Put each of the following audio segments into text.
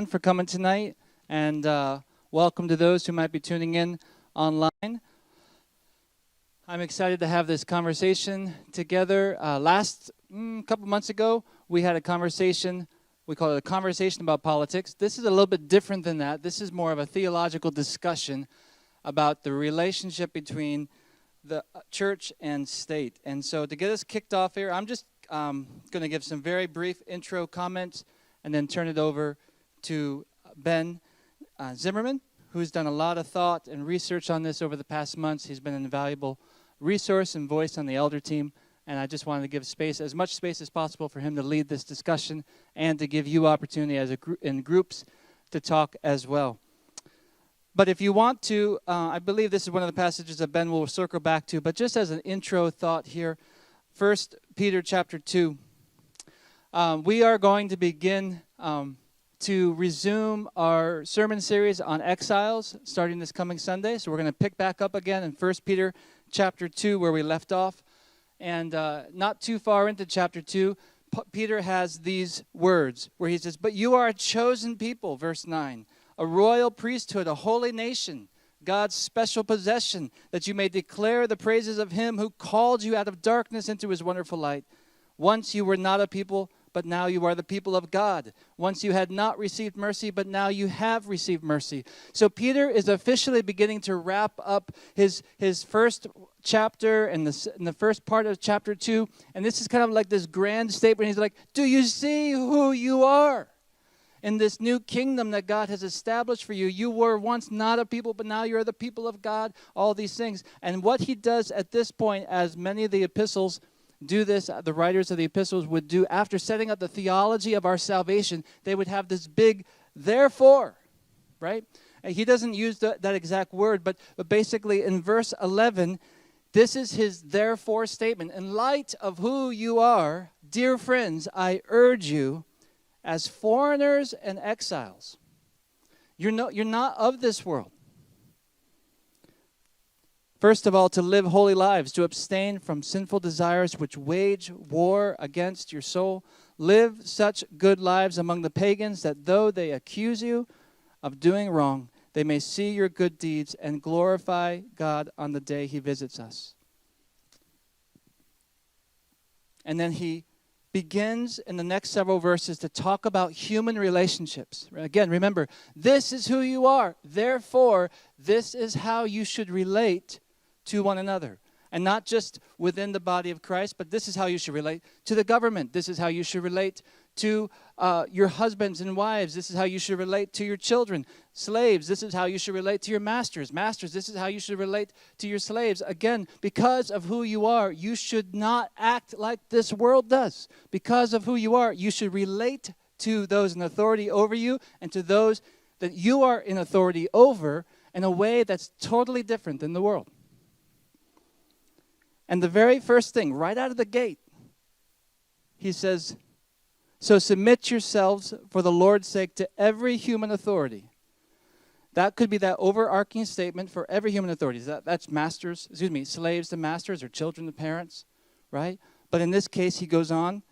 for coming tonight, and welcome to those who might be tuning in online. I'm excited to have this conversation together. Last couple months ago, we had a conversation. We call it a conversation about politics. This is a little bit different than that. This is more of a theological discussion about the relationship between the church and state. And so to get us kicked off here, I'm just going to give some very brief intro comments and then turn it over to Ben Zimmerman, who's done a lot of thought and research on this over the past months. He's been an invaluable resource and voice on the elder team, and I just wanted to give space, as much space as possible, for him to lead this discussion and to give you opportunity as in groups to talk as well. But if you want to, I believe this is one of the passages that Ben will circle back to, but just as an intro thought here, 1 Peter chapter 2. We are going to begin to resume our sermon series on exiles starting this coming Sunday. So we're going to pick back up again in 1 Peter chapter 2 where we left off. And not too far into chapter 2, Peter has these words where he says, "But you are a chosen people," verse 9, "a royal priesthood, a holy nation, God's special possession, that you may declare the praises of him who called you out of darkness into his wonderful light. Once you were not a people, but now you are the people of God. Once you had not received mercy, but now you have received mercy." So Peter is officially beginning to wrap up his first chapter and in the first part of chapter 2. And this is kind of like this grand statement. He's like, do you see who you are? In this new kingdom that God has established for you. You were once not a people, but now you're the people of God, all these things. And what he does at this point, as many of the epistles do this, the writers of the epistles would do, after setting up the theology of our salvation, they would have this big therefore, right? And he doesn't use that exact word, but basically in verse 11, this is his therefore statement. In light of who you are, dear friends, I urge you, as foreigners and exiles, you're not of this world. First of all, to live holy lives, to abstain from sinful desires which wage war against your soul. Live such good lives among the pagans that though they accuse you of doing wrong, they may see your good deeds and glorify God on the day he visits us. And then he begins in the next several verses to talk about human relationships. Again, remember, this is who you are. Therefore, this is how you should relate to one another. And not just within the body of Christ, but this is how you should relate to the government. This is how you should relate to your husbands and wives. This is how you should relate to your children. Slaves, this is how you should relate to your masters. Masters, this is how you should relate to your slaves. Again, because of who you are, you should not act like this world does. Because of who you are, you should relate to those in authority over you and to those that you are in authority over in a way that's totally different than the world. And the very first thing, right out of the gate, he says, so submit yourselves for the Lord's sake to every human authority. That could be that overarching statement for every human authority. That's slaves to masters or children to parents, right? But in this case, he goes on,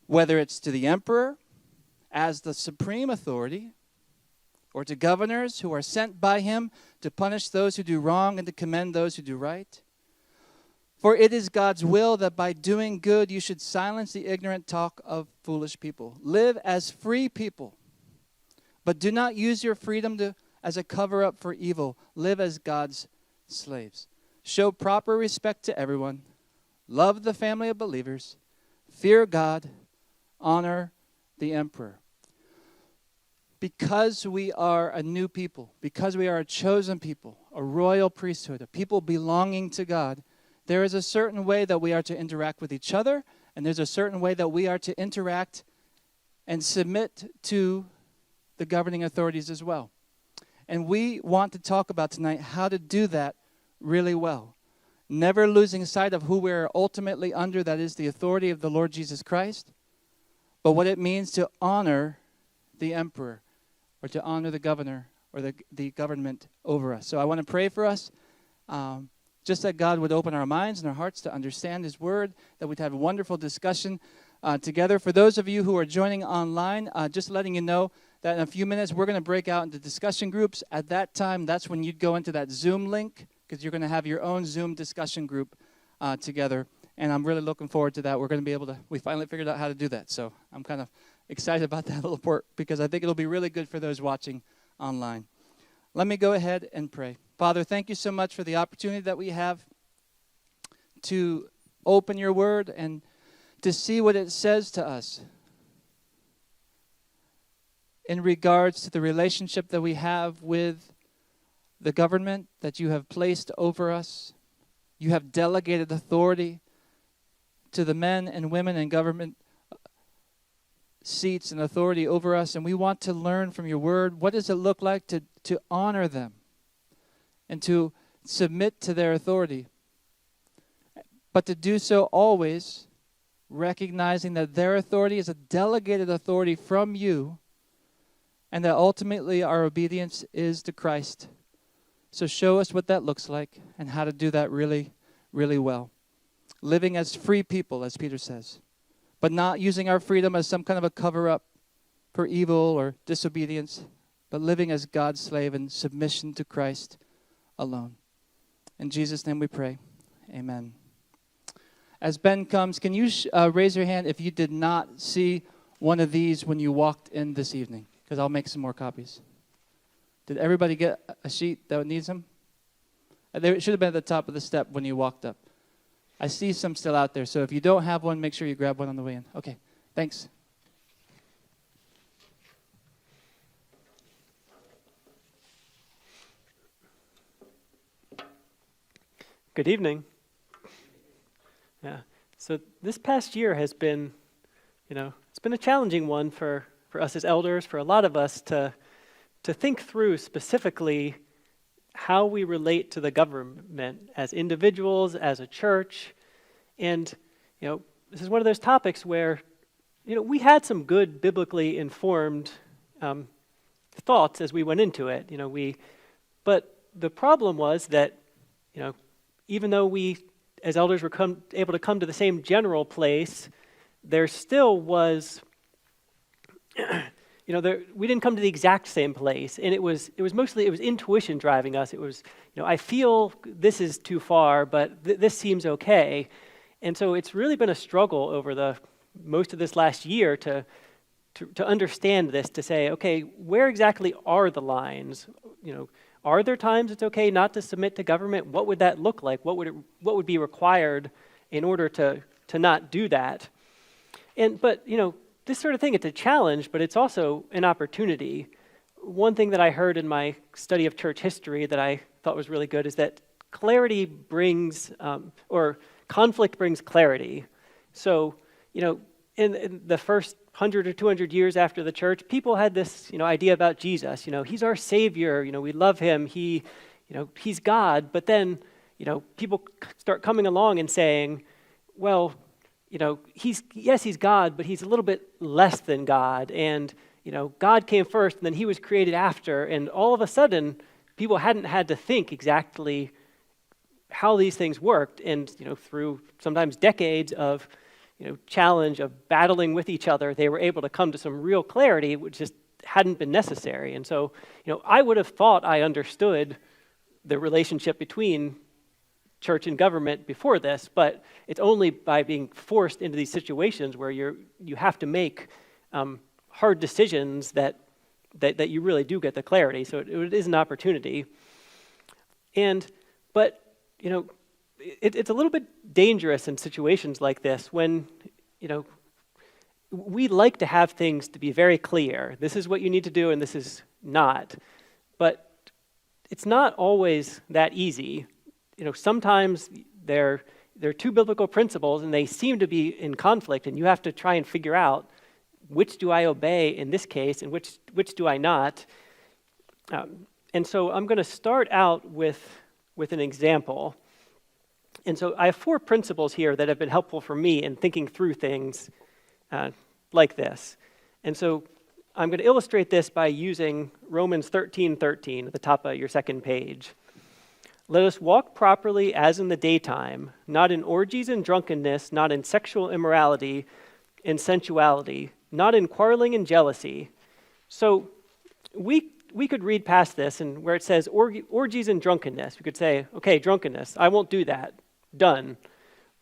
whether it's to the emperor as the supreme authority, or to governors who are sent by him to punish those who do wrong and to commend those who do right. For it is God's will that by doing good you should silence the ignorant talk of foolish people. Live as free people, but do not use your freedom as a cover-up for evil. Live as God's slaves. Show proper respect to everyone. Love the family of believers. Fear God. Honor the emperor. Because we are a new people, because we are a chosen people, a royal priesthood, a people belonging to God, there is a certain way that we are to interact with each other, and there's a certain way that we are to interact and submit to the governing authorities as well. And we want to talk about tonight how to do that really well. Never losing sight of who we're ultimately under, that is the authority of the Lord Jesus Christ, but what it means to honor the emperor or to honor the governor or the government over us. So I want to pray for us. Just that God would open our minds and our hearts to understand his word, that we'd have a wonderful discussion together. For those of you who are joining online, just letting you know that in a few minutes we're going to break out into discussion groups. At that time, that's when you'd go into that Zoom link, because you're going to have your own Zoom discussion group together. And I'm really looking forward to that. We're going to be able to, we finally figured out how to do that. So I'm kind of excited about that little part, because I think it'll be really good for those watching online. Let me go ahead and pray. Father, thank you so much for the opportunity that we have to open your word and to see what it says to us in regards to the relationship that we have with the government that you have placed over us. You have delegated authority to the men and women in government seats and authority over us, and we want to learn from your word. What does it look like to honor them and to submit to their authority? But to do so always recognizing that their authority is a delegated authority from you, and that ultimately our obedience is to Christ. So show us what that looks like and how to do that really, really well. Living as free people, as Peter says, but not using our freedom as some kind of a cover-up for evil or disobedience, but living as God's slave in submission to Christ alone. In Jesus' name we pray. Amen. As Ben comes, can you raise your hand if you did not see one of these when you walked in this evening? Because I'll make some more copies. Did everybody get a sheet that needs them? It should have been at the top of the step when you walked up. I see some still out there, so if you don't have one, make sure you grab one on the way in. Okay, thanks. Good evening. Yeah, so this past year has been, it's been a challenging one for us as elders, for a lot of us to think through specifically how we relate to the government as individuals, as a church. And, this is one of those topics where, we had some good biblically informed thoughts as we went into it. But the problem was that, even though we as elders were able to come to the same general place, there still was, we didn't come to the exact same place, and it was mostly intuition driving us. It was, I feel this is too far, but this seems okay, and so it's really been a struggle over the most of this last year to understand this, to say, okay, where exactly are the lines? Are there times it's okay not to submit to government? What would that look like? What would be required in order to not do that? But this sort of thing, it's a challenge, but it's also an opportunity. One thing that I heard in my study of church history that I thought was really good is that clarity brings, or conflict brings clarity. So, in the first 100 or 200 years after the church, people had this, idea about Jesus. He's our Savior. we love him. He's God. But then, people start coming along and saying, well, he's God, but he's a little bit less than God. And, God came first, and then he was created after. And all of a sudden, people hadn't had to think exactly how these things worked. And, through sometimes decades of challenge of battling with each other, they were able to come to some real clarity, which just hadn't been necessary. And so, I would have thought I understood the relationship between church and government before this, but it's only by being forced into these situations where you have to make hard decisions that you really do get the clarity. So it is an opportunity. But it's a little bit dangerous in situations like this when, we like to have things to be very clear. This is what you need to do and this is not. But it's not always that easy. Sometimes there are two biblical principles and they seem to be in conflict, and you have to try and figure out which do I obey in this case and which do I not. And so I'm going to start out with an example. And so I have 4 principles here that have been helpful for me in thinking through things like this. And so I'm going to illustrate this by using Romans 13:13 at the top of your second page. Let us walk properly as in the daytime, not in orgies and drunkenness, not in sexual immorality and sensuality, not in quarreling and jealousy, So we could read past this, and where it says orgies and drunkenness, we could say, okay, drunkenness, I won't do that, done.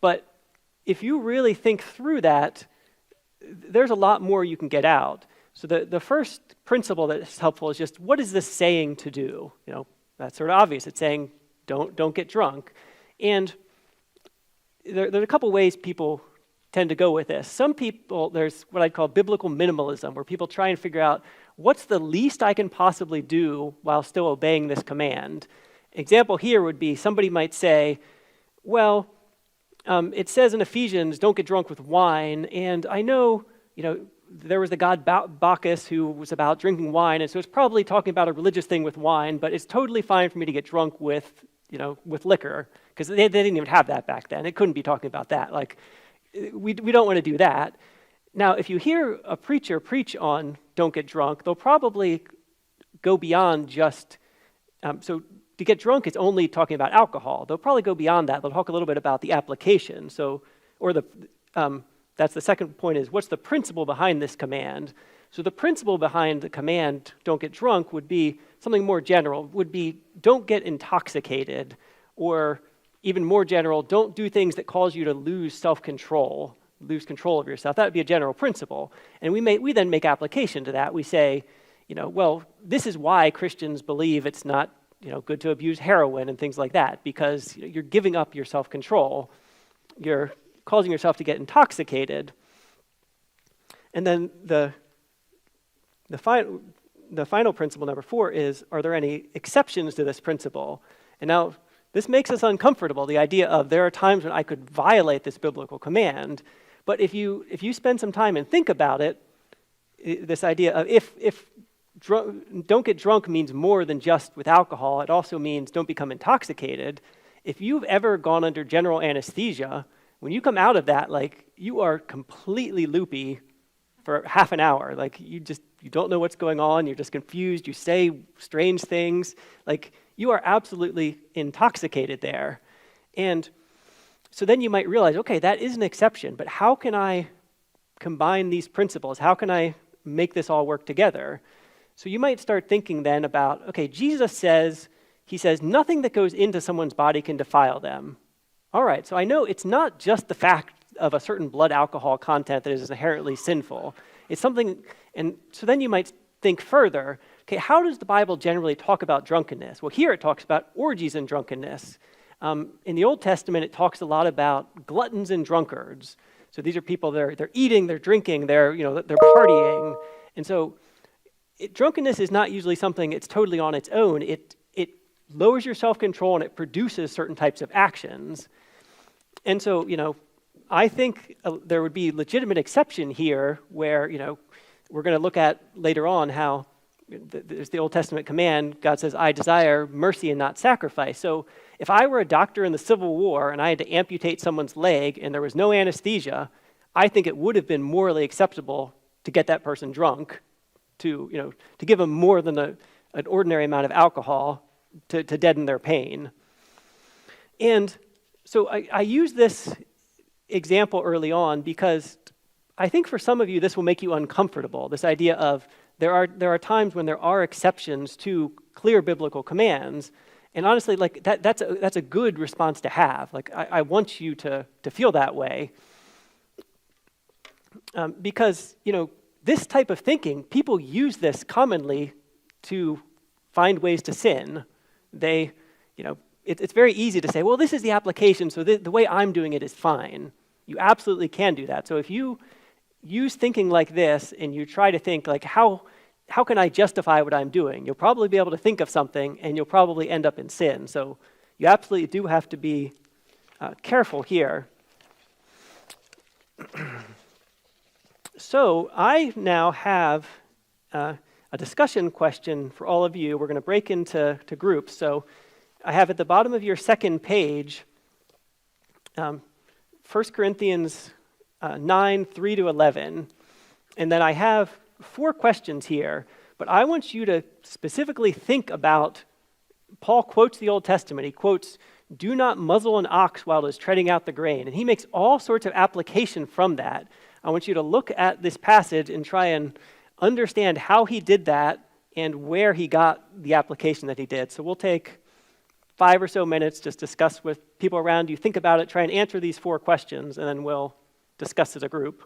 But if you really think through that, there's a lot more you can get out. So the first principle that is helpful is just, what is this saying to do? That's sort of obvious. It's saying, don't get drunk. And there's a couple ways people tend to go with this. Some people, there's what I'd call biblical minimalism, where people try and figure out, what's the least I can possibly do while still obeying this command? Example here would be, somebody might say, well, it says in Ephesians, don't get drunk with wine, and I know, there was the god Bacchus who was about drinking wine, and so it's probably talking about a religious thing with wine, but it's totally fine for me to get drunk with liquor, because they didn't even have that back then. It couldn't be talking about that. Like, we don't want to do that. Now, if you hear a preacher preach on don't get drunk, they'll probably go beyond just, so to get drunk is only talking about alcohol. They'll probably go beyond that. They'll talk a little bit about the application. That's the second point, is what's the principle behind this command? So the principle behind the command, don't get drunk, would be something more general, would be don't get intoxicated, or even more general, don't do things that cause you to lose self-control, lose control of yourself. That would be a general principle. And we then make application to that. We say, well, this is why Christians believe it's not good to abuse heroin and things like that, because you're giving up your self-control. You're causing yourself to get intoxicated. And then the final principle, number 4, is, are there any exceptions to this principle? And now, this makes us uncomfortable, the idea of there are times when I could violate this biblical command. But if you spend some time and think about it, this idea of if don't get drunk means more than just with alcohol, it also means don't become intoxicated. If you've ever gone under general anesthesia, when you come out of that, like, you are completely loopy for half an hour. Like, you don't know what's going on. You're just confused. You say strange things. Like, you are absolutely intoxicated there. And so then you might realize, okay, that is an exception, but how can I combine these principles? How can I make this all work together? So you might start thinking then about, okay, Jesus says, nothing that goes into someone's body can defile them. All right, so I know it's not just the fact of a certain blood alcohol content that is inherently sinful. It's something, and so then you might think further, okay, how does the Bible generally talk about drunkenness? Well, here it talks about orgies and drunkenness. In the Old Testament, it talks a lot about gluttons and drunkards. So these are people, they're eating, they're drinking, they're partying. And so drunkenness is not usually something it's totally on its own. It lowers your self-control and it produces certain types of actions. And so, I think there would be legitimate exception here where, we're going to look at later on how there's the Old Testament command. God says, I desire mercy and not sacrifice. So if I were a doctor in the Civil War and I had to amputate someone's leg and there was no anesthesia, I think it would have been morally acceptable to get that person drunk, to give them more than an ordinary amount of alcohol to deaden their pain. And so I use this example early on because I think for some of you this will make you uncomfortable, this idea of there are times when there are exceptions to clear biblical commands. And honestly, like that's a good response to have. Like I want you to feel that way. Because, this type of thinking, people use this commonly to find ways to sin. It's very easy to say, well, this is the application, so the way I'm doing it is fine. You absolutely can do that. So if you use thinking like this and you try to think, like, how can I justify what I'm doing? You'll probably be able to think of something and you'll probably end up in sin. So you absolutely do have to be careful here. So I now have a discussion question for all of you. We're going to break into groups. So I have at the bottom of your second page, 1 Corinthians 9, 3 to 11. And then I have 4 questions here, but I want you to specifically think about, Paul quotes the Old Testament. He quotes, do not muzzle an ox while it is treading out the grain. And he makes all sorts of application from that. I want you to look at this passage and try and understand how he did that and where he got the application that he did. So we'll take 5 or so minutes, just discuss with people around you, think about it, try and answer these 4 questions, and then we'll discuss as a group.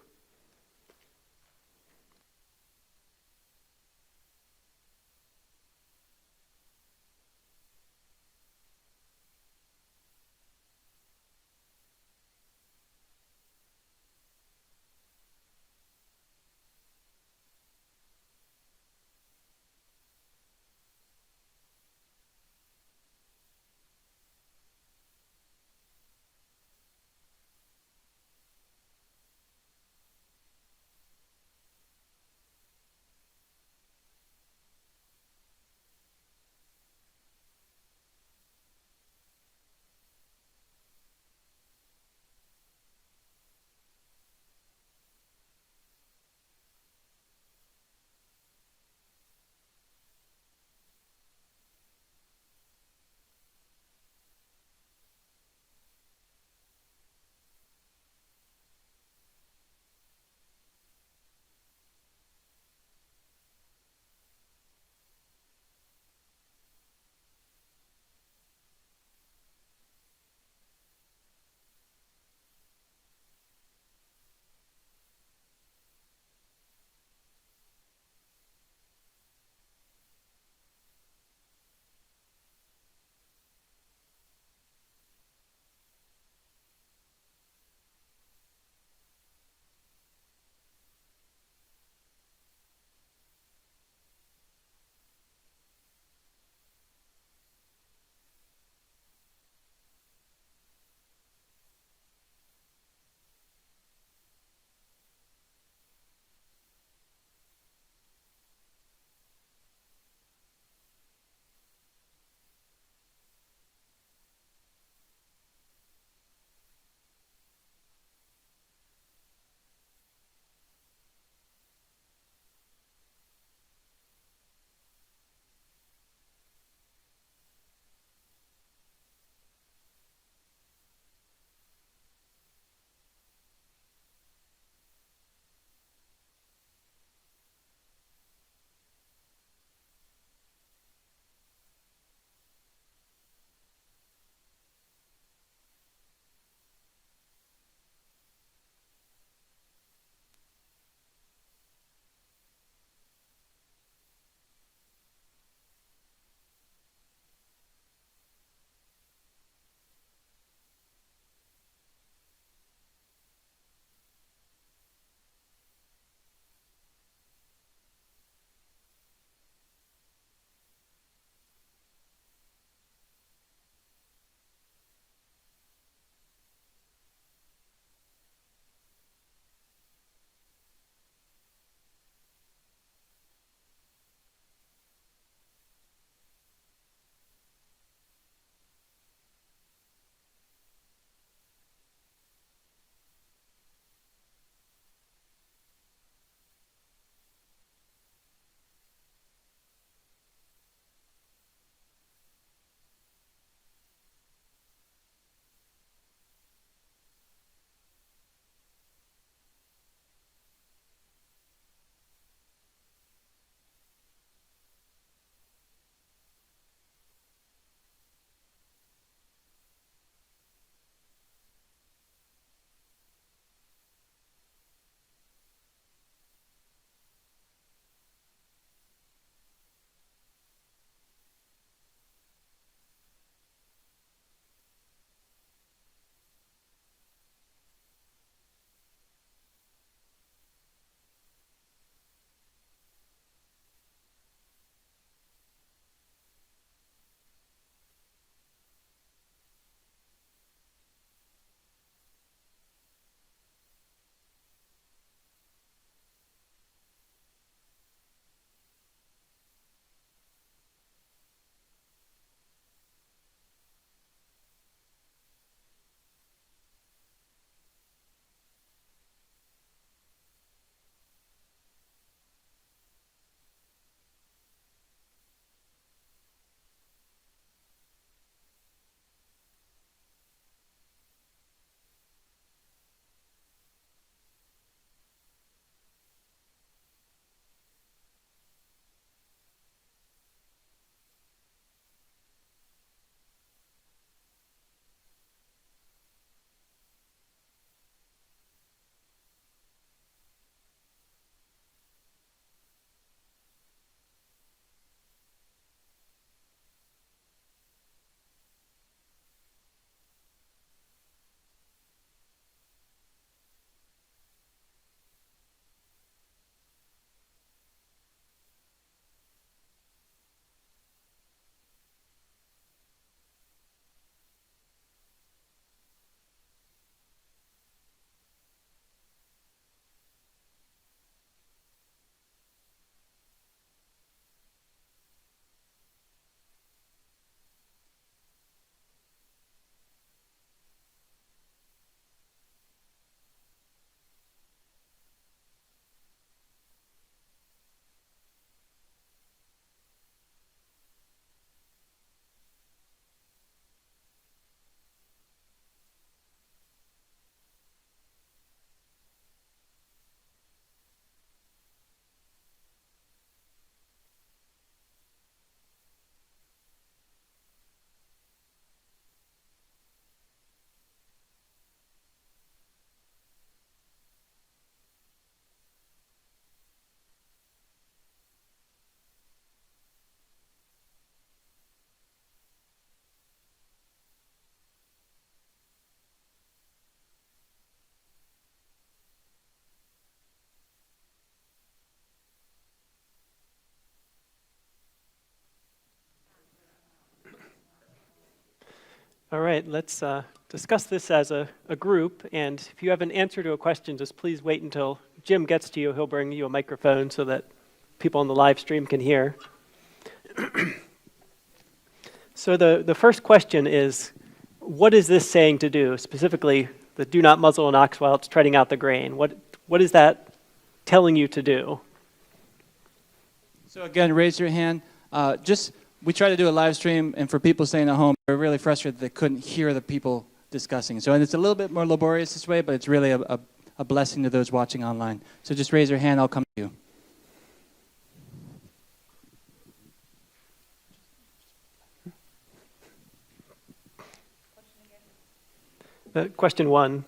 All right, let's discuss this as a group. And if you have an answer to a question, just please wait until Jim gets to you. He'll bring you a microphone so that people on the live stream can hear. So the first question is, what is this saying to do? Specifically, the do not muzzle an ox while it's treading out the grain. What is that telling you to do? So again, raise your hand. We try to do a live stream, and for people staying at home, they're really frustrated they couldn't hear the people discussing. So, and it's a little bit more laborious this way, but it's really a blessing to those watching online. So just raise your hand, I'll come to you. Question one,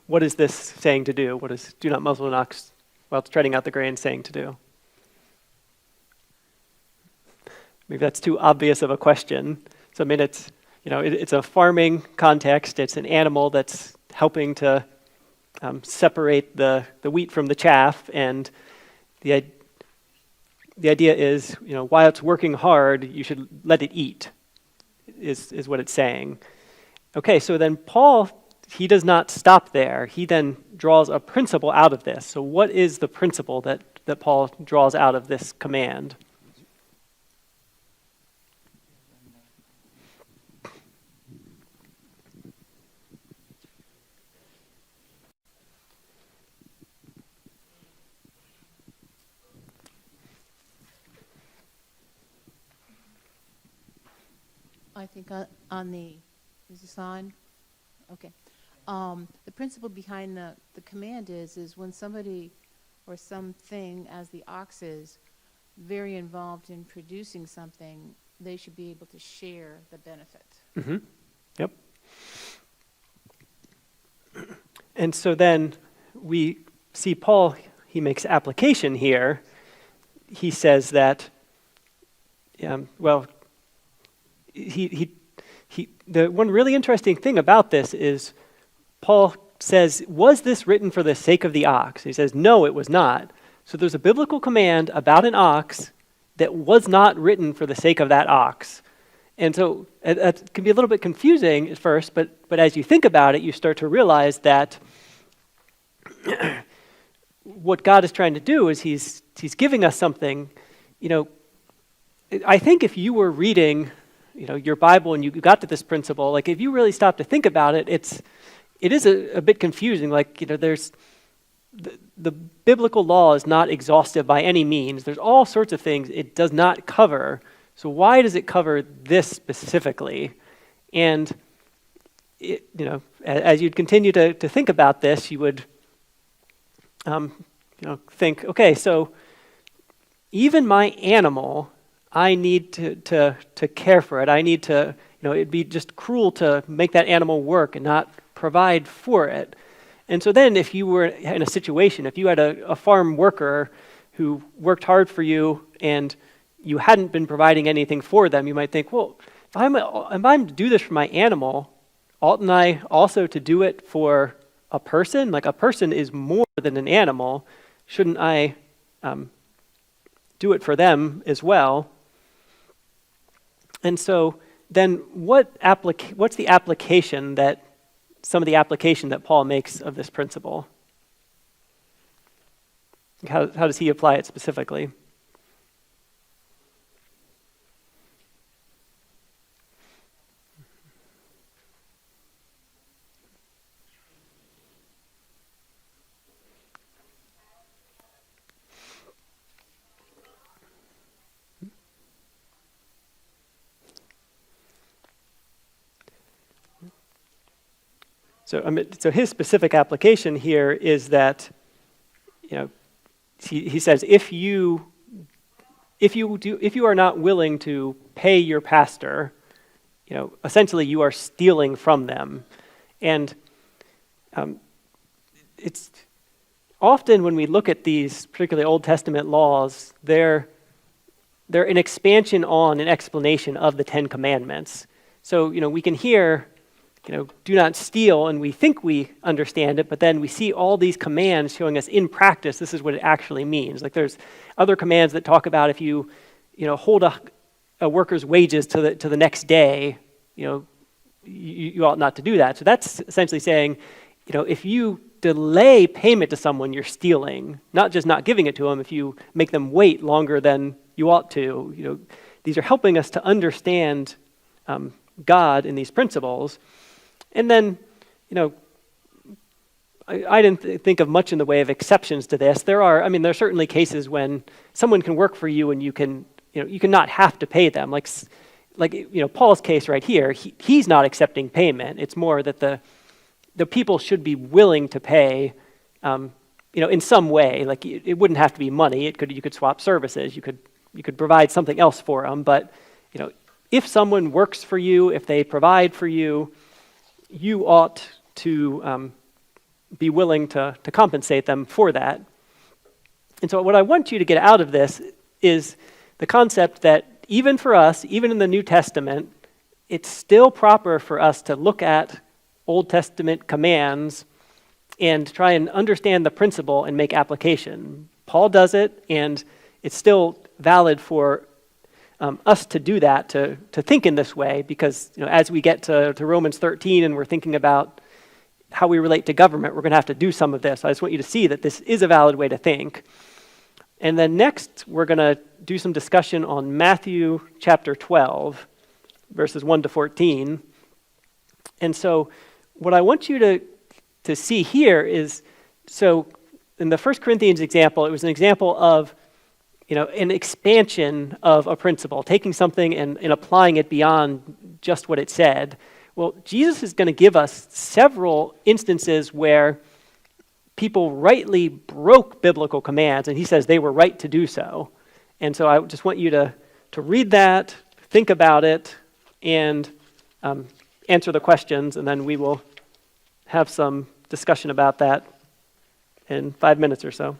what is this saying to do? What is do not muzzle an ox while it's treading out the grain saying to do? Maybe that's too obvious of a question. So I mean, it's a farming context. It's an animal that's helping to separate the wheat from the chaff, and the idea is, while it's working hard, you should let it eat. Is what it's saying. Okay, so then Paul, he does not stop there. He then draws a principle out of this. So what is the principle that Paul draws out of this command? I think is this on? Okay. The principle behind the command is when somebody or something, as the ox is, very involved in producing something, they should be able to share the benefit. Mm-hmm. Yep. And so then we see Paul, he makes application here. He says that, the one really interesting thing about this is Paul says, was this written for the sake of the ox? He says, no, it was not. So there's a biblical command about an ox that was not written for the sake of that ox. And so that can be a little bit confusing at first, but as you think about it, you start to realize that what God is trying to do is he's giving us something. I think if you were reading your Bible and you got to this principle, like if you really stop to think about it, it is a bit confusing. Like, there's the biblical law is not exhaustive by any means. There's all sorts of things it does not cover. So why does it cover this specifically? And as you'd continue to think about this, you would think, okay, so even my animal, I need to care for it. I need to, it'd be just cruel to make that animal work and not provide for it. And so then if you were in a situation, if you had a farm worker who worked hard for you and you hadn't been providing anything for them, you might think, well, if I'm to do this for my animal, oughtn't I also to do it for a person? Like, a person is more than an animal. Shouldn't I do it for them as well? And so then what's the application some of the application that Paul makes of this principle? How does he apply it specifically? So his specific application here is that, he says, if you are not willing to pay your pastor, essentially you are stealing from them. And it's often when we look at these particularly Old Testament laws, they're an expansion on an explanation of the Ten Commandments. So, we can hear, do not steal, and we think we understand it, but then we see all these commands showing us in practice this is what it actually means. Like, there's other commands that talk about if you hold a worker's wages to the next day, you ought not to do that. So that's essentially saying, if you delay payment to someone, you're stealing, not just not giving it to them. If you make them wait longer than you ought to, these are helping us to understand God in these principles. And then, I didn't think of much in the way of exceptions to this. There are certainly cases when someone can work for you and you can not have to pay them. Like Paul's case right here, he's not accepting payment. It's more that the people should be willing to pay, in some way. Like it wouldn't have to be money. You could swap services. You could provide something else for them. But if someone works for you, if they provide for you, you ought to be willing to compensate them for that. And so what I want you to get out of this is the concept that even for us, even in the New Testament, it's still proper for us to look at Old Testament commands and try and understand the principle and make application. Paul does it, and it's still valid for us to do that, to think in this way, because as we get to Romans 13 and we're thinking about how we relate to government, we're going to have to do some of this. I just want you to see that this is a valid way to think. And then next, we're going to do some discussion on Matthew chapter 12, verses 1 to 14. And so what I want you to see here is, so in the 1 Corinthians example, it was an example of an expansion of a principle, taking something and applying it beyond just what it said. Well, Jesus is going to give us several instances where people rightly broke biblical commands, and he says they were right to do so. And so I just want you to read that, think about it, and answer the questions, and then we will have some discussion about that in 5 minutes or so.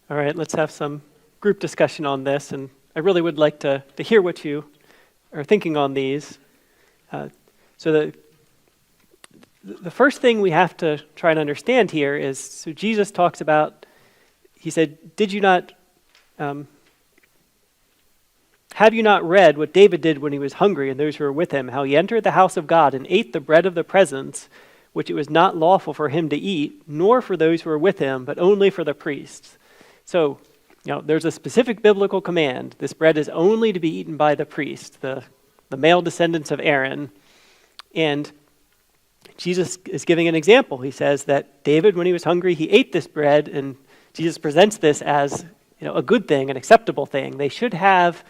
All right, let's have some group discussion on this, and I really would like to hear what you are thinking on these. So the first thing we have to try and understand here is, so Jesus talks about, he said, did you not, have you not read what David did when he was hungry and those who were with him, how he entered the house of God and ate the bread of the presence, which it was not lawful for him to eat, nor for those who were with him, but only for the priests. So, there's a specific biblical command. This bread is only to be eaten by the priest, the male descendants of Aaron. And Jesus is giving an example. He says that David, when he was hungry, he ate this bread, and Jesus presents this as a good thing, an acceptable thing. They should have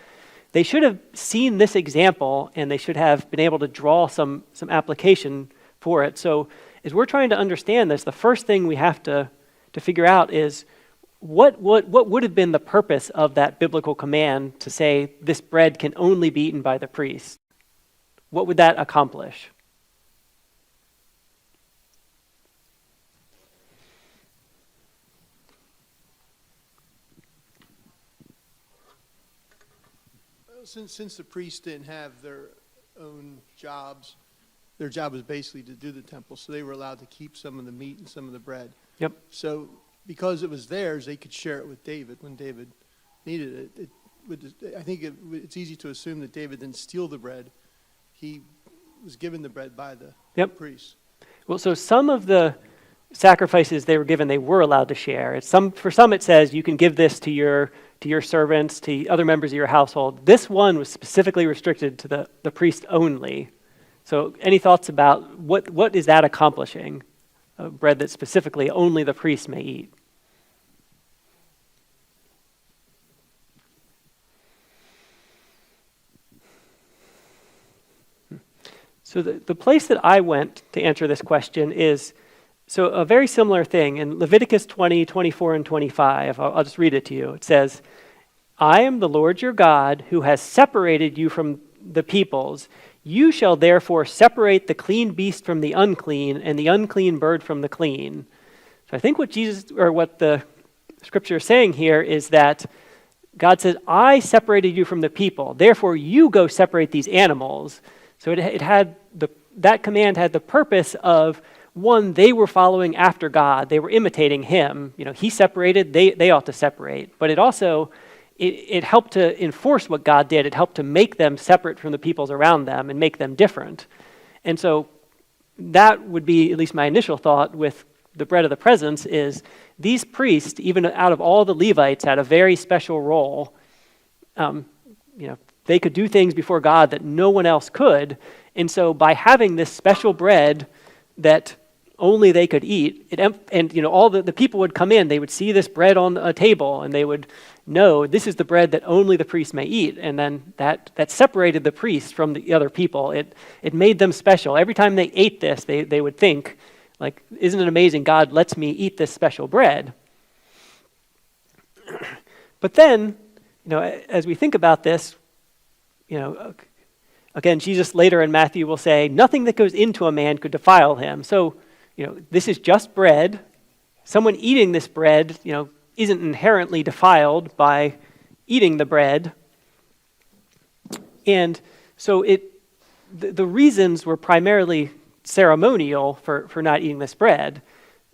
seen this example, and they should have been able to draw some application for it. So as we're trying to understand this, the first thing we have to figure out is what would have been the purpose of that biblical command to say this bread can only be eaten by the priest? What would that accomplish? Since the priests didn't have their own jobs, their job was basically to do the temple, so they were allowed to keep some of the meat and some of the bread. Yep. So because it was theirs, they could share it with David when David needed it. I think it's easy to assume that David didn't steal the bread. He was given the bread by the priests. Well, so some of the sacrifices they were given, they were allowed to share. For some it says you can give this to your servants, to other members of your household. This one was specifically restricted to the priest only. So any thoughts about what is that accomplishing? A bread that specifically only the priest may eat. So the place that I went to answer this question is, so a very similar thing. In Leviticus 20, 24, and 25, I'll just read it to you. It says, I am the Lord your God who has separated you from the peoples. You shall therefore separate the clean beast from the unclean and the unclean bird from the clean. So I think what the scripture is saying here is that God says, I separated you from the people. Therefore, you go separate these animals. So that command had the purpose of, one, they were following after God. They were imitating him. He separated, they ought to separate. But it also, it helped to enforce what God did. It helped to make them separate from the peoples around them and make them different. And so that would be at least my initial thought with the bread of the presence is these priests, even out of all the Levites, had a very special role. They could do things before God that no one else could. And so by having this special bread that only they could eat, all the people would come in, they would see this bread on a table, and they would know this is the bread that only the priest may eat. And then that separated the priest from the other people. It made them special. Every time they ate this, they would think, like, isn't it amazing God lets me eat this special bread? But then, as we think about this, again, Jesus later in Matthew will say, nothing that goes into a man could defile him. So, this is just bread. Someone eating this bread, isn't inherently defiled by eating the bread. And so the reasons were primarily ceremonial for not eating this bread.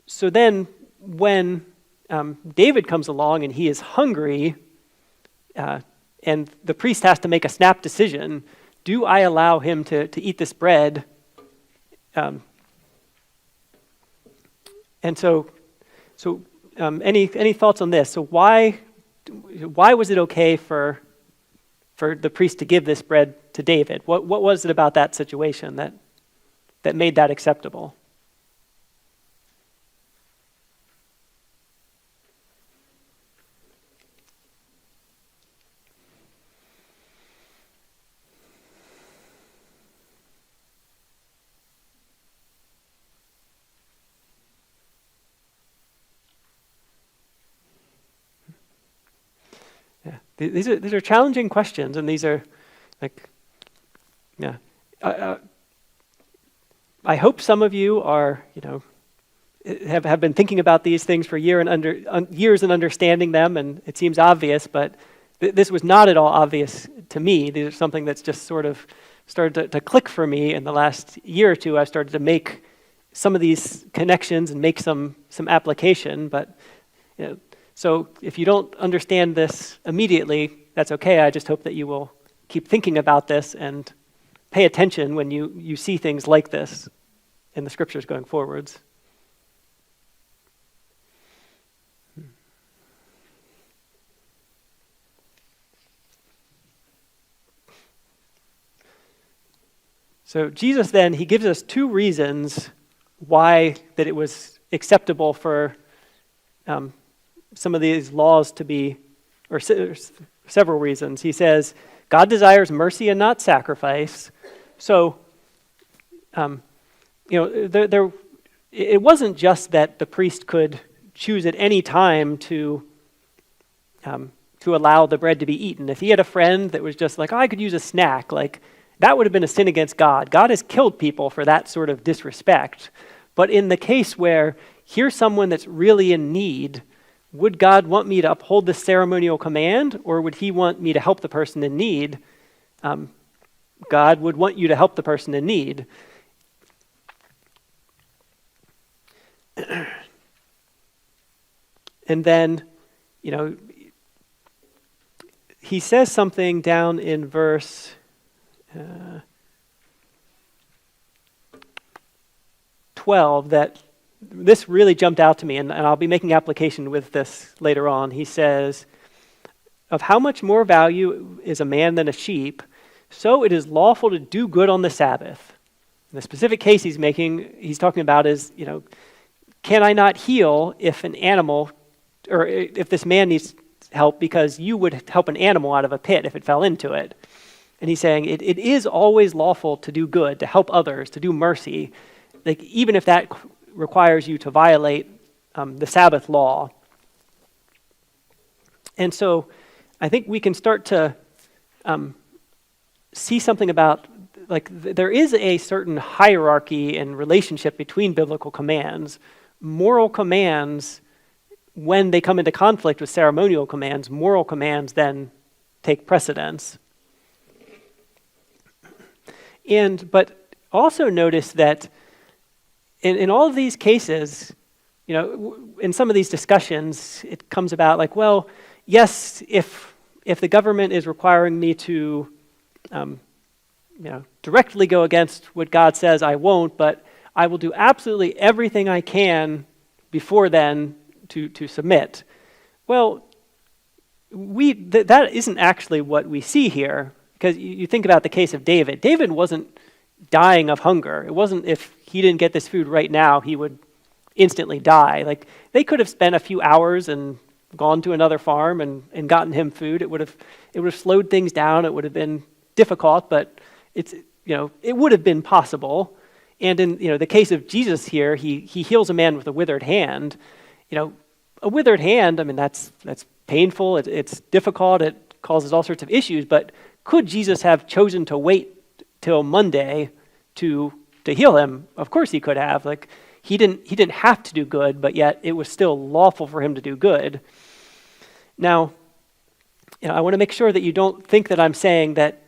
So then when David comes along and he is hungry, and the priest has to make a snap decision, do I allow him to eat this bread? And so any thoughts on this? So why was it okay for the priest to give this bread to David? What was it about that situation that made that acceptable? These are challenging questions, and these are I hope some of you are, have been thinking about these things for years and understanding them, and it seems obvious, but this was not at all obvious to me. These are something that's just sort of started to click for me in the last year or two. I've started to make some of these connections and make some application, but so if you don't understand this immediately, that's okay. I just hope that you will keep thinking about this and pay attention when you see things like this in the scriptures going forwards. So Jesus then, he gives us two reasons why that it was acceptable for some of these laws to be, or several reasons. He says, God desires mercy and not sacrifice. So, it wasn't just that the priest could choose at any time to allow the bread to be eaten. If he had a friend that was just like, oh, I could use a snack, like that would have been a sin against God. God has killed people for that sort of disrespect. But in the case where here's someone that's really in need, would God want me to uphold this ceremonial command, or would he want me to help the person in need? God would want you to help the person in need. And then, he says something down in verse 12 that this really jumped out to me, and I'll be making application with this later on. He says, of how much more value is a man than a sheep, so it is lawful to do good on the Sabbath. And the specific case he's talking about is, can I not heal if an animal, or if this man needs help because you would help an animal out of a pit if it fell into it? And he's saying it is always lawful to do good, to help others, to do mercy, like even if that requires you to violate the Sabbath law. And so I think we can start to see something about, like, there is a certain hierarchy and relationship between biblical commands. Moral commands, when they come into conflict with ceremonial commands, moral commands then take precedence. But also notice that in all of these cases, in some of these discussions, it comes about like, well, yes, if the government is requiring me to, directly go against what God says, I won't, but I will do absolutely everything I can before then to submit. Well, that isn't actually what we see here, because you think about the case of David. David wasn't dying of hunger. It wasn't if he didn't get this food right now, he would instantly die. Like, they could have spent a few hours and gone to another farm and gotten him food. It would have slowed things down. It would have been difficult, but it would have been possible. And in the case of Jesus here, he heals a man with a withered hand. A withered hand, I mean, that's painful. It's difficult. It causes all sorts of issues. But could Jesus have chosen to wait till Monday to heal him? Of course he could have. Like, he didn't have to do good, but yet it was still lawful for him to do good. Now, I want to make sure that you don't think that I'm saying that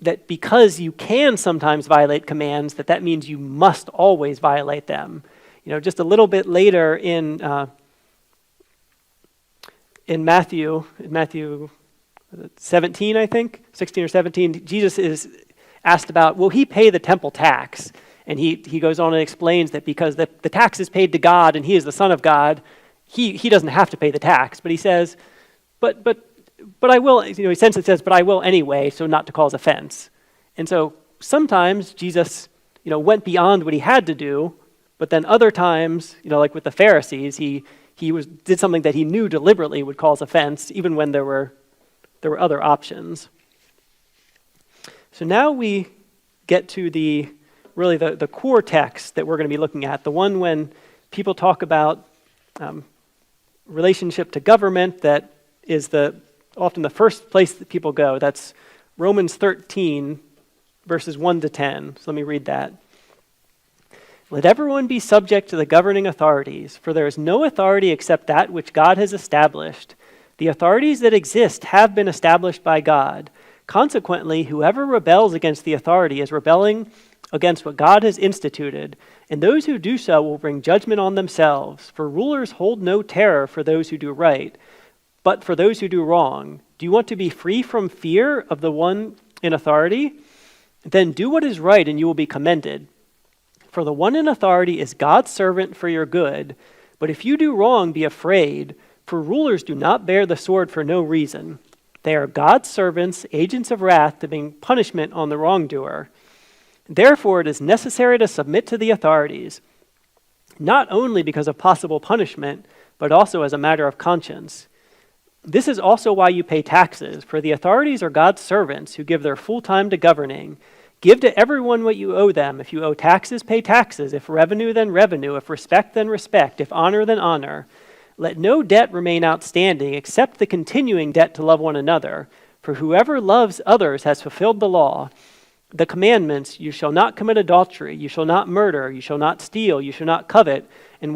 that because you can sometimes violate commands, that means you must always violate them. Just a little bit later in Matthew 17, I think, 16 or 17, Jesus is asked about, will he pay the temple tax? And he goes on and explains that because the tax is paid to God and he is the Son of God, he doesn't have to pay the tax. But he says, but I will, he essentially says, but I will anyway, so not to cause offense. And so sometimes Jesus, went beyond what he had to do, but then other times, like with the Pharisees, he did something that he knew deliberately would cause offense, even when there were other options. So now we get to the core text that we're going to be looking at, the one when people talk about relationship to government, that is often the first place that people go. That's Romans 13, verses 1 to 10. So let me read that. Let everyone be subject to the governing authorities, for there is no authority except that which God has established. The authorities that exist have been established by God. Consequently, whoever rebels against the authority is rebelling against what God has instituted, and those who do so will bring judgment on themselves. For rulers hold no terror for those who do right, but for those who do wrong. Do you want to be free from fear of the one in authority? Then do what is right, and you will be commended. For the one in authority is God's servant for your good. But if you do wrong, be afraid, for rulers do not bear the sword for no reason. They are God's servants, agents of wrath, to bring punishment on the wrongdoer. Therefore, it is necessary to submit to the authorities, not only because of possible punishment, but also as a matter of conscience. This is also why you pay taxes, for the authorities are God's servants who give their full time to governing. Give to everyone what you owe them. If you owe taxes, pay taxes. If revenue, then revenue. If respect, then respect. If honor, then honor. Let no debt remain outstanding except the continuing debt to love one another. For whoever loves others has fulfilled the law. The commandments, you shall not commit adultery, you shall not murder, you shall not steal, you shall not covet, and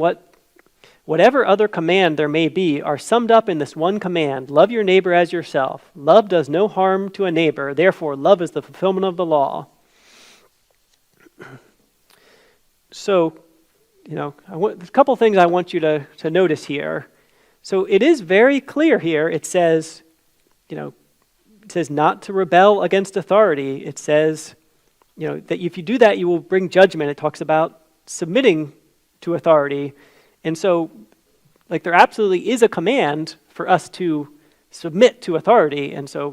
whatever other command there may be are summed up in this one command: love your neighbor as yourself. Love does no harm to a neighbor, therefore love is the fulfillment of the law. So, there's a couple things I want you to notice here. So it is very clear here. It says, it says not to rebel against authority. It says, that if you do that, you will bring judgment. It talks about submitting to authority. And so, there absolutely is a command for us to submit to authority. And so,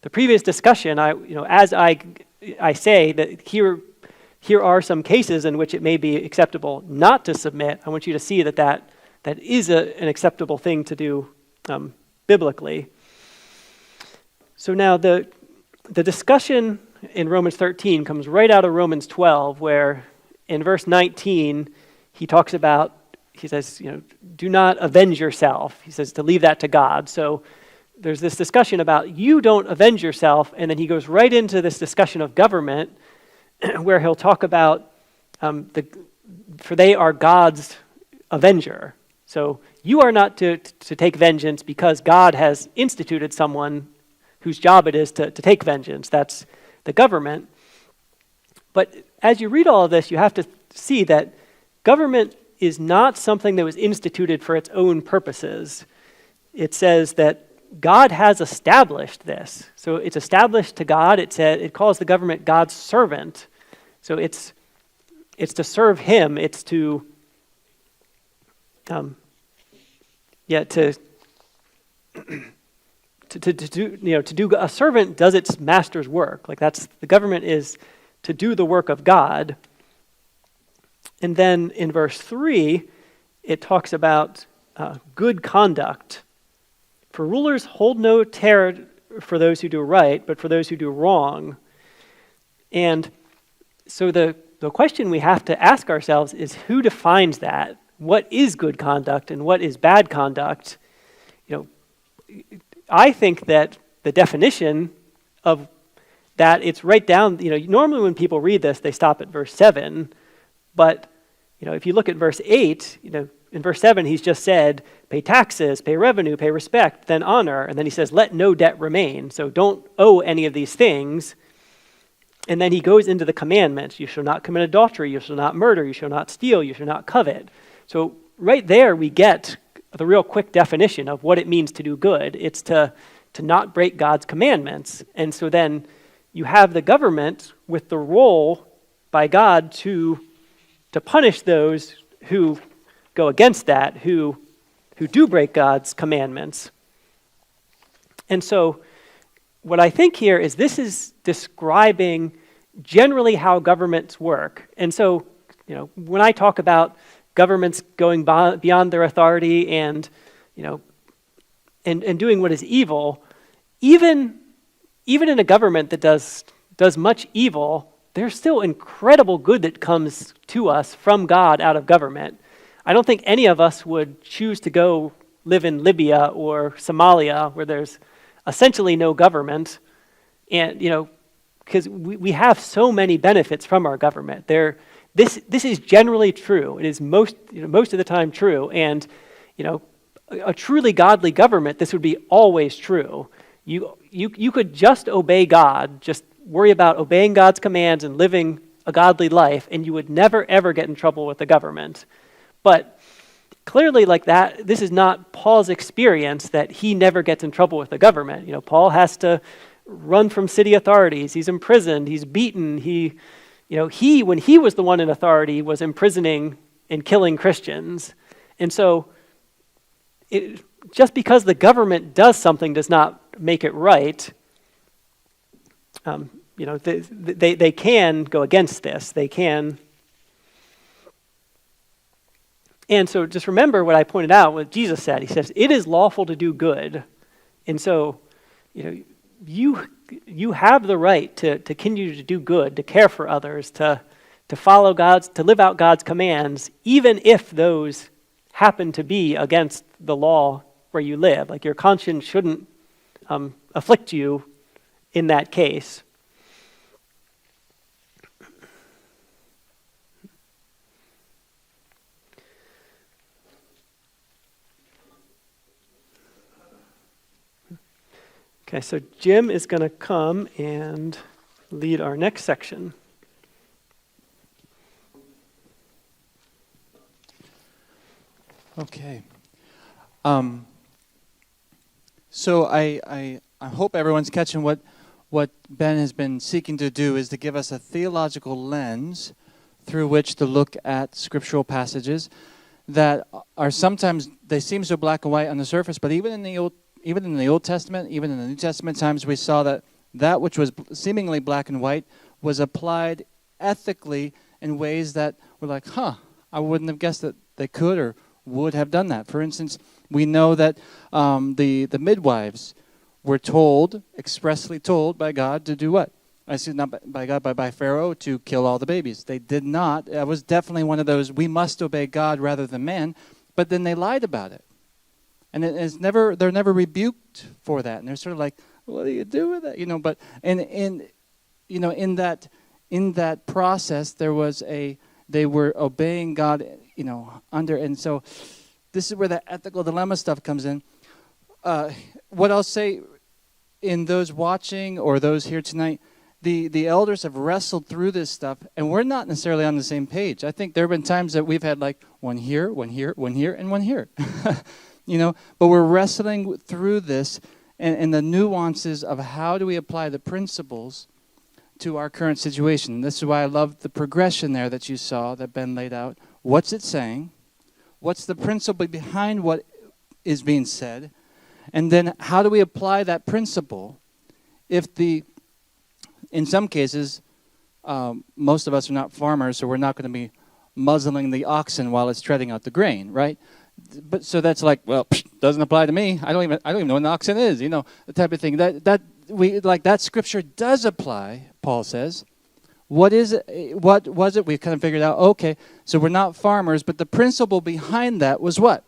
the previous discussion, as I say that here are some cases in which it may be acceptable not to submit. I want you to see that is an acceptable thing to do biblically. So now the discussion in Romans 13 comes right out of Romans 12, where in verse 19 he says, do not avenge yourself. He says to leave that to God. So there's this discussion about you don't avenge yourself, and then he goes right into this discussion of government, where he'll talk about for they are God's avenger. So you are not to take vengeance because God has instituted someone whose job it is to take vengeance. That's the government. But as you read all of this, you have to see that government is not something that was instituted for its own purposes. It says that God has established this. So it's established to God. It calls the government God's servant. So it's to serve him. It's to do a servant does its master's work. That's the government is to do the work of God. And then in verse 3, it talks about good conduct. For rulers hold no terror for those who do right, but for those who do wrong. And so the question we have to ask ourselves is, who defines that? What is good conduct and what is bad conduct? I think that the definition of that, it's right down, normally when people read this, they stop at verse 7. But, if you look at verse 8, in verse 7, he's just said, pay taxes, pay revenue, pay respect, then honor. And then he says, let no debt remain. So don't owe any of these things. And then he goes into the commandments. You shall not commit adultery. You shall not murder. You shall not steal. You shall not covet. So right there we get the real quick definition of what it means to do good. It's to not break God's commandments. And so then you have the government with the role by God to punish those who go against that, who do break God's commandments. And so what I think here is this is describing generally how governments work. And so, when I talk about governments going beyond their authority and doing what is evil, even in a government that does much evil, there's still incredible good that comes to us from God out of government. I don't think any of us would choose to go live in Libya or Somalia where there's essentially no government, and because we have so many benefits from our government. There this is generally true. It is most of the time true. And a truly godly government, this would be always true. You could just obey God, just worry about obeying God's commands and living a godly life, and you would never, ever get in trouble with the government. But clearly, like that, this is not Paul's experience that he never gets in trouble with the government. Paul has to run from city authorities. He's imprisoned. He's beaten. When he was the one in authority, was imprisoning and killing Christians. And so, just because the government does something does not make it right. They can go against this. They can. And so just remember what I pointed out, what Jesus said. He says, it is lawful to do good. And so, you have the right to continue to do good, to care for others, to follow to live out God's commands, even if those happen to be against the law where you live. Like your conscience shouldn't afflict you in that case. Okay, so Jim is going to come and lead our next section. Okay. So I hope everyone's catching what Ben has been seeking to do is to give us a theological lens through which to look at scriptural passages that are sometimes, they seem so black and white on the surface, but even in the Old Testament, even in the New Testament times, we saw that which was seemingly black and white was applied ethically in ways that were like, I wouldn't have guessed that they could or would have done that. For instance, we know that the midwives were expressly told by God to do what? I see, not by God, but by Pharaoh, to kill all the babies. They did not. That was definitely one of those, we must obey God rather than man, but then they lied about it. And they're never rebuked for that. And they're sort of like, what do you do with that? But in that process, they were obeying God, and so this is where the ethical dilemma stuff comes in. What I'll say in those watching or those here tonight, the elders have wrestled through this stuff, and we're not necessarily on the same page. I think there have been times that we've had like one here, one here, one here, and one here. But we're wrestling through this and the nuances of how do we apply the principles to our current situation. And this is why I love the progression there that you saw, that Ben laid out. What's it saying? What's the principle behind what is being said? And then how do we apply that principle if in some cases, most of us are not farmers, so we're not going to be muzzling the oxen while it's treading out the grain, right? But so that's like, well, doesn't apply to me. I don't even know what an oxen is, the type of thing. That scripture does apply, Paul says. What is it? What was it? We've kind of figured out, okay, so we're not farmers, but the principle behind that was what?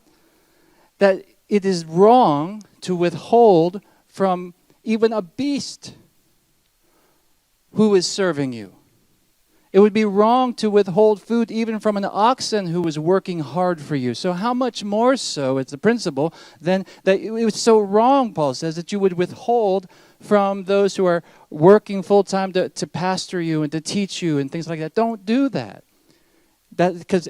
That it is wrong to withhold from even a beast who is serving you. It would be wrong to withhold food even from an oxen who was working hard for you. So how much more so, it's the principle, than that it was so wrong, Paul says, that you would withhold from those who are working full-time to pastor you and to teach you and things like that. Don't do that.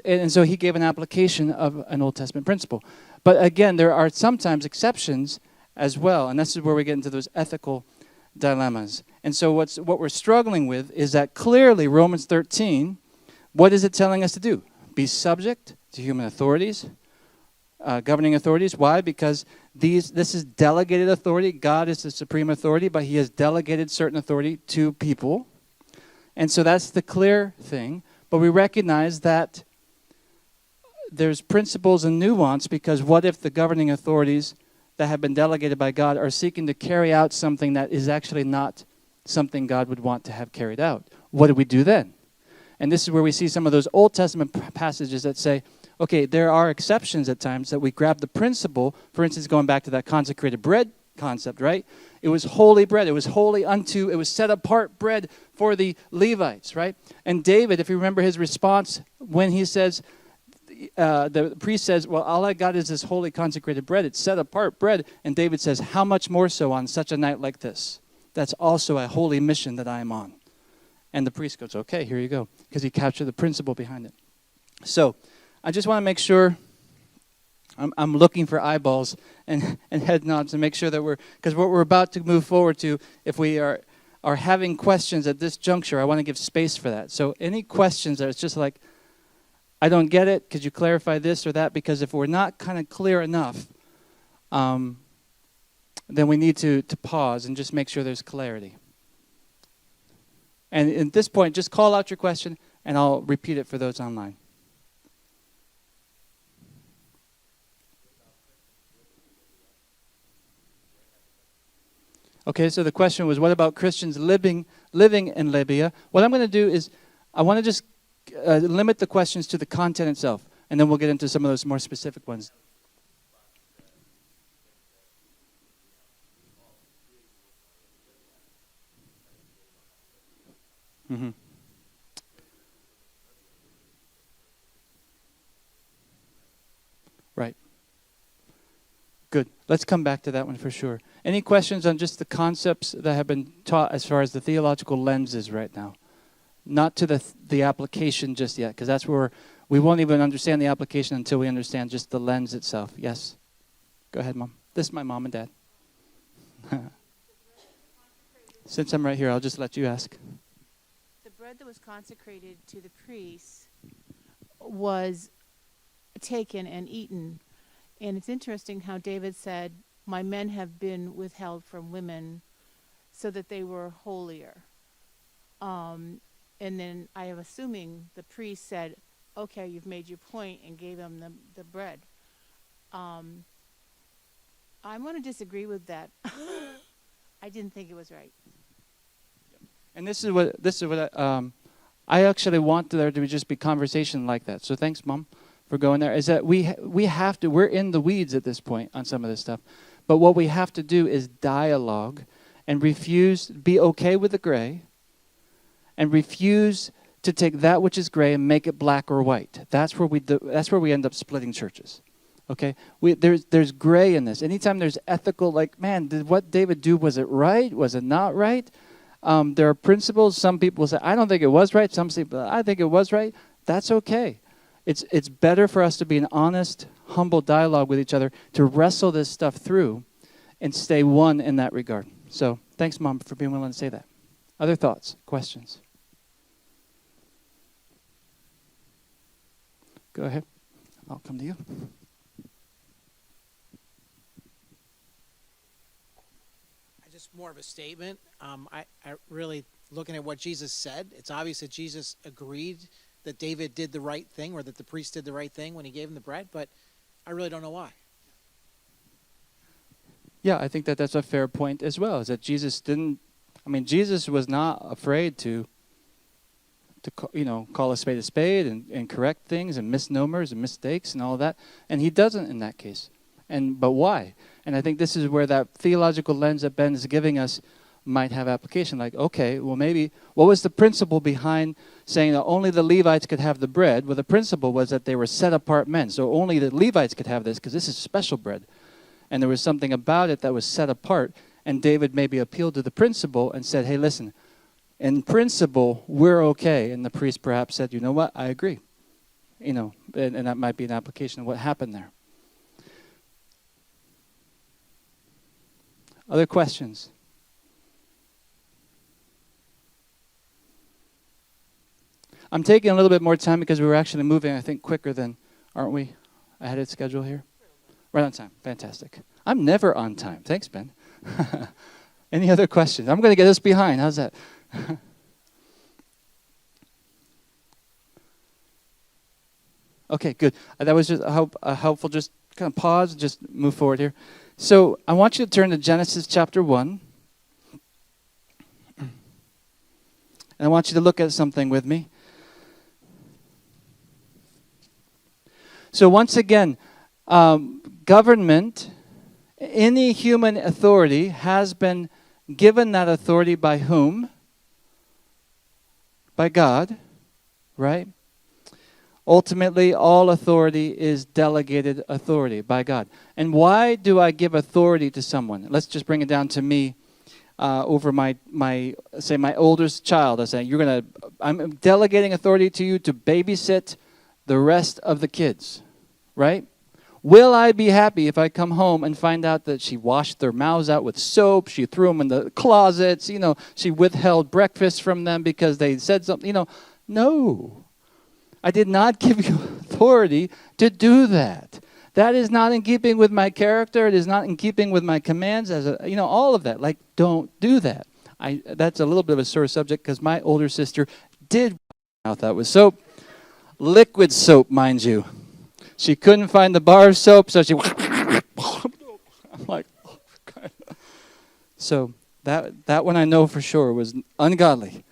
And so he gave an application of an Old Testament principle. But again, there are sometimes exceptions as well, and this is where we get into those ethical dilemmas. And so what we're struggling with is that clearly Romans 13, what is it telling us to do? Be subject to human authorities, governing authorities. Why? Because this is delegated authority. God is the supreme authority, but he has delegated certain authority to people. And so that's the clear thing. But we recognize that there's principles and nuance, because what if the governing authorities that have been delegated by God are seeking to carry out something that is actually not something God would want to have carried out? What do we do then? And this is where we see some of those Old Testament passages that say, okay, there are exceptions at times that we grab the principle, for instance, going back to that consecrated bread concept, right? It was holy bread. It was holy unto, it was set apart bread for the Levites, right? And David, if you remember his response when he says, the priest says, well, all I got is this holy consecrated bread. It's set apart bread. And David says, how much more so on such a night like this? That's also a holy mission that I am on. And the priest goes, okay, here you go. Because he captured the principle behind it. So I just want to make sure I'm looking for eyeballs and head nods to make sure that because what we're about to move forward to, if we are having questions at this juncture, I want to give space for that. So any questions that it's just like, I don't get it, could you clarify this or that? Because if we're not kind of clear enough, then we need to pause and just make sure there's clarity. And at this point, just call out your question, and I'll repeat it for those online. Okay, so the question was, what about Christians living in Libya? What I'm going to do is, I want to just limit the questions to the content itself, and then we'll get into some of those more specific ones. Mm-hmm. Right. Good. Let's come back to that one for sure. Any questions on just the concepts that have been taught as far as the theological lens is right now? Not to the application just yet, because that's where we won't even understand the application until we understand just the lens itself. Yes? Go ahead, Mom. This is my mom and dad. Since I'm right here, I'll just let you ask. The bread that was consecrated to the priests was taken and eaten. And it's interesting how David said, my men have been withheld from women so that they were holier. And then I am assuming the priest said, okay, you've made your point, and gave them the bread. I'm going to disagree with that. I didn't think it was right. And this is what I actually want there to just be conversation like that. So thanks, Mom, for going there. Is that we have to, we're in the weeds at this point on some of this stuff. But what we have to do is dialogue and be okay with the gray, and refuse to take that which is gray and make it black or white. That's where we end up splitting churches. Okay? There's gray in this. Anytime there's ethical, like, man, did what David do, was it right? Was it not right? There are principles. Some people say, I don't think it was right. Some say, I think it was right. That's okay. It's better for us to be an honest, humble dialogue with each other, to wrestle this stuff through and stay one in that regard. So thanks, Mom, for being willing to say that. Other thoughts, questions? Go ahead. I'll come to you. Just more of a statement. I really, looking at what Jesus said, it's obvious that Jesus agreed that David did the right thing, or that the priest did the right thing when he gave him the bread, but I really don't know why. Yeah, I think that's a fair point as well, is that Jesus was not afraid to call a spade and correct things and misnomers and mistakes and all that. And he doesn't in that case. But why? And I think this is where that theological lens that Ben is giving us might have application. Like, okay, well maybe, what was the principle behind saying that only the Levites could have the bread? Well, the principle was that they were set apart men. So only the Levites could have this because this is special bread. And there was something about it that was set apart. And David maybe appealed to the principle and said, hey, listen, in principle, we're okay. And the priest perhaps said, you know what, I agree. And that might be an application of what happened there. Other questions? I'm taking a little bit more time because we were actually moving, I think, quicker than, aren't we, ahead of schedule here? Right on time. Fantastic. I'm never on time. Thanks, Ben. Any other questions? I'm going to get us behind. How's that? Okay, good. That was just a helpful, just kind of pause and just move forward here. So I want you to turn to Genesis chapter 1. And I want you to look at something with me. So once again, government Any human authority has been given that authority by whom? By God, right? Ultimately, all authority is delegated authority by God. And why do I give authority to someone? Let's just bring it down to me over my oldest child. I say, I'm delegating authority to you to babysit the rest of the kids, right? Will I be happy if I come home and find out that she washed their mouths out with soap, she threw them in the closets, she withheld breakfast from them because they said something, No. I did not give you authority to do that. That is not in keeping with my character. It is not in keeping with my commands. All of that. Like, don't do that. That's a little bit of a sore subject because my older sister did mouth out with soap, liquid soap, mind you. She couldn't find the bar of soap, so she. I'm like, oh, God. So that one I know for sure was ungodly.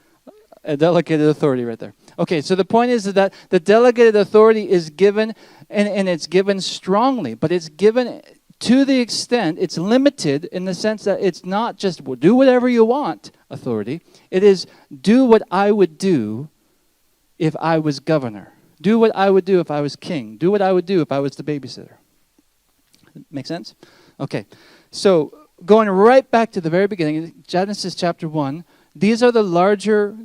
A delegated authority right there. Okay, so the point is that the delegated authority is given, and it's given strongly, but it's given to the extent, it's limited in the sense that it's not just do whatever you want authority. It is do what I would do if I was governor. Do what I would do if I was king. Do what I would do if I was the babysitter. Make sense? Okay, so going right back to the very beginning, Genesis chapter 1, these are the larger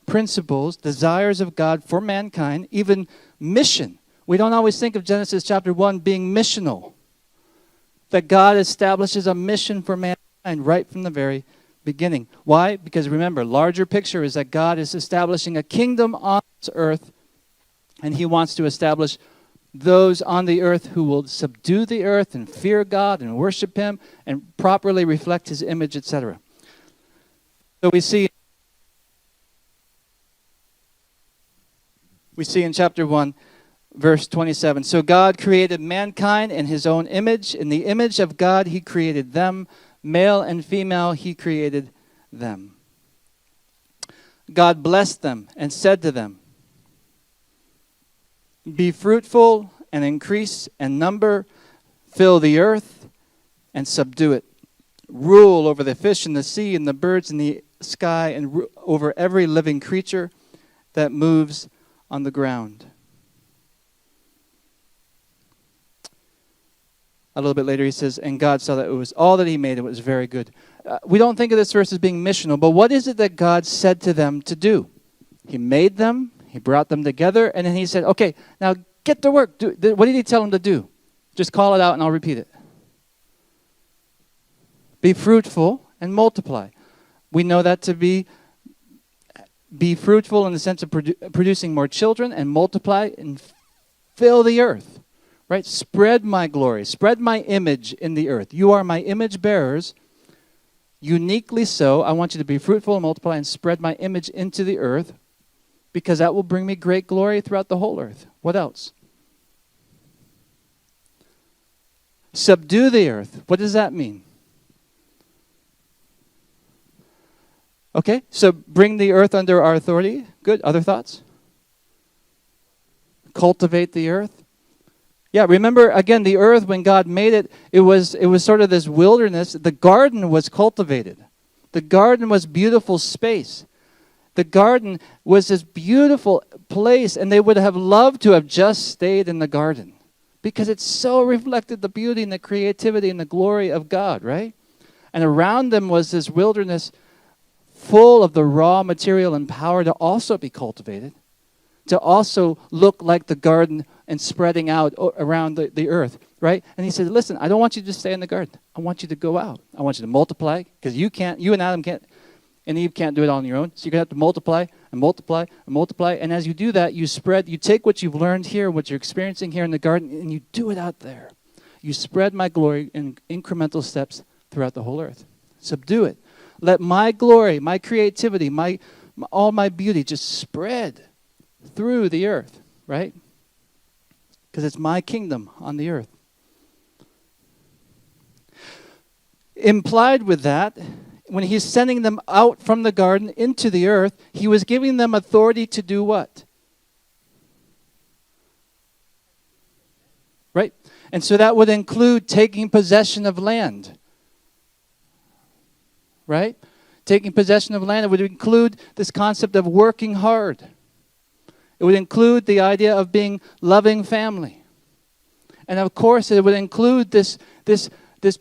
principles, desires of God for mankind, even mission. We don't always think of Genesis chapter 1 being missional. That God establishes a mission for mankind right from the very beginning. Why? Because remember, larger picture is that God is establishing a kingdom on this earth, and he wants to establish those on the earth who will subdue the earth and fear God and worship him and properly reflect his image, etc. So we see in chapter 1, verse 27, so God created mankind in his own image. In the image of God, he created them. Male and female, he created them. God blessed them and said to them, be fruitful and increase and number, fill the earth and subdue it. Rule over the fish in the sea and the birds in the sky and over every living creature that moves on the ground. A little bit later he says, and God saw that it was all that he made, it was very good. We don't think of this verse as being missional, but what is it that God said to them to do? He made them, he brought them together, and then he said, okay, now get to work. What did he tell them to do? Just call it out and I'll repeat it. Be fruitful and multiply. We know that to be fruitful in the sense of producing more children and multiply and fill the earth. Right? Spread my glory. Spread my image in the earth. You are my image bearers. Uniquely so, I want you to be fruitful and multiply and spread my image into the earth because that will bring me great glory throughout the whole earth. What else? Subdue the earth. What does that mean? Okay, so bring the earth under our authority. Good. Other thoughts? Cultivate the earth. Yeah, remember, again, the earth, when God made it, it was sort of this wilderness. The garden was cultivated. The garden was beautiful space. The garden was this beautiful place, and they would have loved to have just stayed in the garden because it so reflected the beauty and the creativity and the glory of God, right? And around them was this wilderness full of the raw material and power to also be cultivated, to also look like the garden and spreading out around the earth, right? And he said, listen, I don't want you to just stay in the garden. I want you to go out. I want you to multiply, because you and Adam can't, and Eve can't do it on your own. So you're going to have to multiply and multiply and multiply. And as you do that, you take what you've learned here, what you're experiencing here in the garden, and you do it out there. You spread my glory in incremental steps throughout the whole earth. Subdue it. Let my glory, my creativity, all my beauty just spread through the earth, right? Because it's my kingdom on the earth. Implied with that, when he's sending them out from the garden into the earth, he was giving them authority to do what? Right? And so that would include taking possession of land. Right? Taking possession of land. It would include this concept of working hard. It would include the idea of being loving family. And of course, it would include this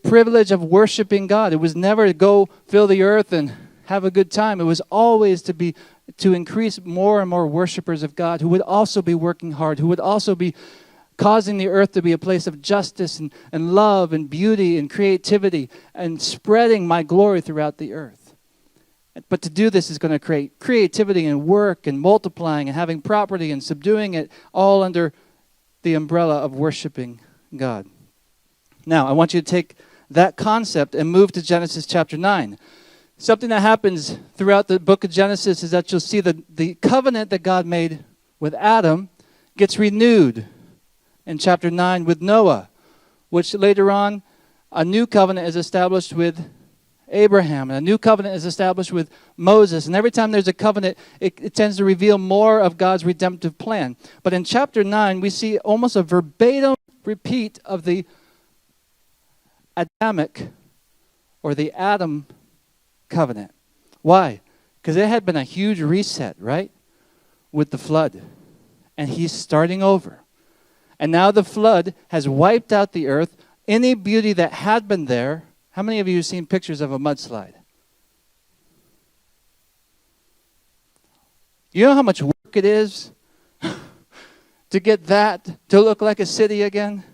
privilege of worshiping God. It was never to go fill the earth and have a good time. It was always to increase more and more worshipers of God who would also be working hard, who would also be causing the earth to be a place of justice and love and beauty and creativity and spreading my glory throughout the earth. But to do this is going to create creativity and work and multiplying and having property and subduing it all under the umbrella of worshiping God. Now, I want you to take that concept and move to Genesis chapter 9. Something that happens throughout the book of Genesis is that you'll see the covenant that God made with Adam gets renewed in chapter 9 with Noah, which later on a new covenant is established with Abraham, and a new covenant is established with Moses. And every time there's a covenant, it tends to reveal more of God's redemptive plan. But in chapter 9, we see almost a verbatim repeat of the Adamic or the Adam covenant. Why? Because it had been a huge reset, right? With the flood. And he's starting over. And now the flood has wiped out the earth. Any beauty that had been there. How many of you have seen pictures of a mudslide? You know how much work it is to get that to look like a city again?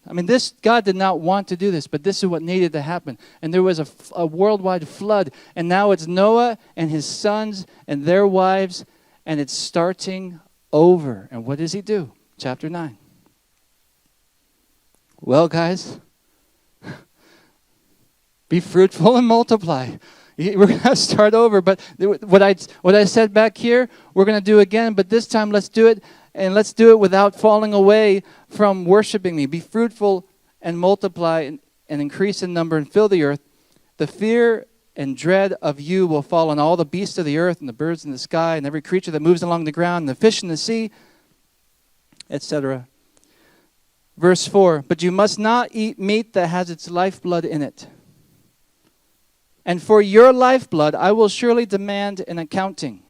I mean, God did not want to do this, but this is what needed to happen. And there was a worldwide flood. And now it's Noah and his sons and their wives, and it's starting over. And what does he do? Chapter 9. Well, guys, be fruitful and multiply. We're going to start over. But what I said back here, we're going to do again. But this time, let's do it. And let's do it without falling away from worshiping me. Be fruitful and multiply and increase in number and fill the earth. The fear and dread of you will fall on all the beasts of the earth and the birds in the sky and every creature that moves along the ground and the fish in the sea, etc. Verse 4, but you must not eat meat that has its lifeblood in it. And for your lifeblood I will surely demand an accounting.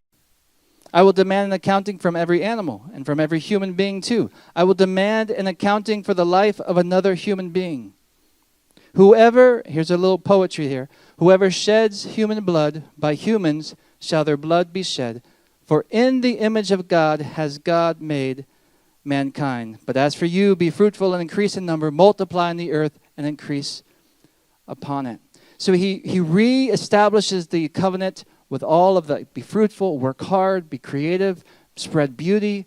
I will demand an accounting from every animal and from every human being too. I will demand an accounting for the life of another human being. Whoever, here's a little poetry here, whoever sheds human blood, by humans shall their blood be shed. For in the image of God has God made mankind. But as for you, be fruitful and increase in number, multiply in the earth and increase upon it. So he reestablishes the covenant with all of the, be fruitful, work hard, be creative, spread beauty.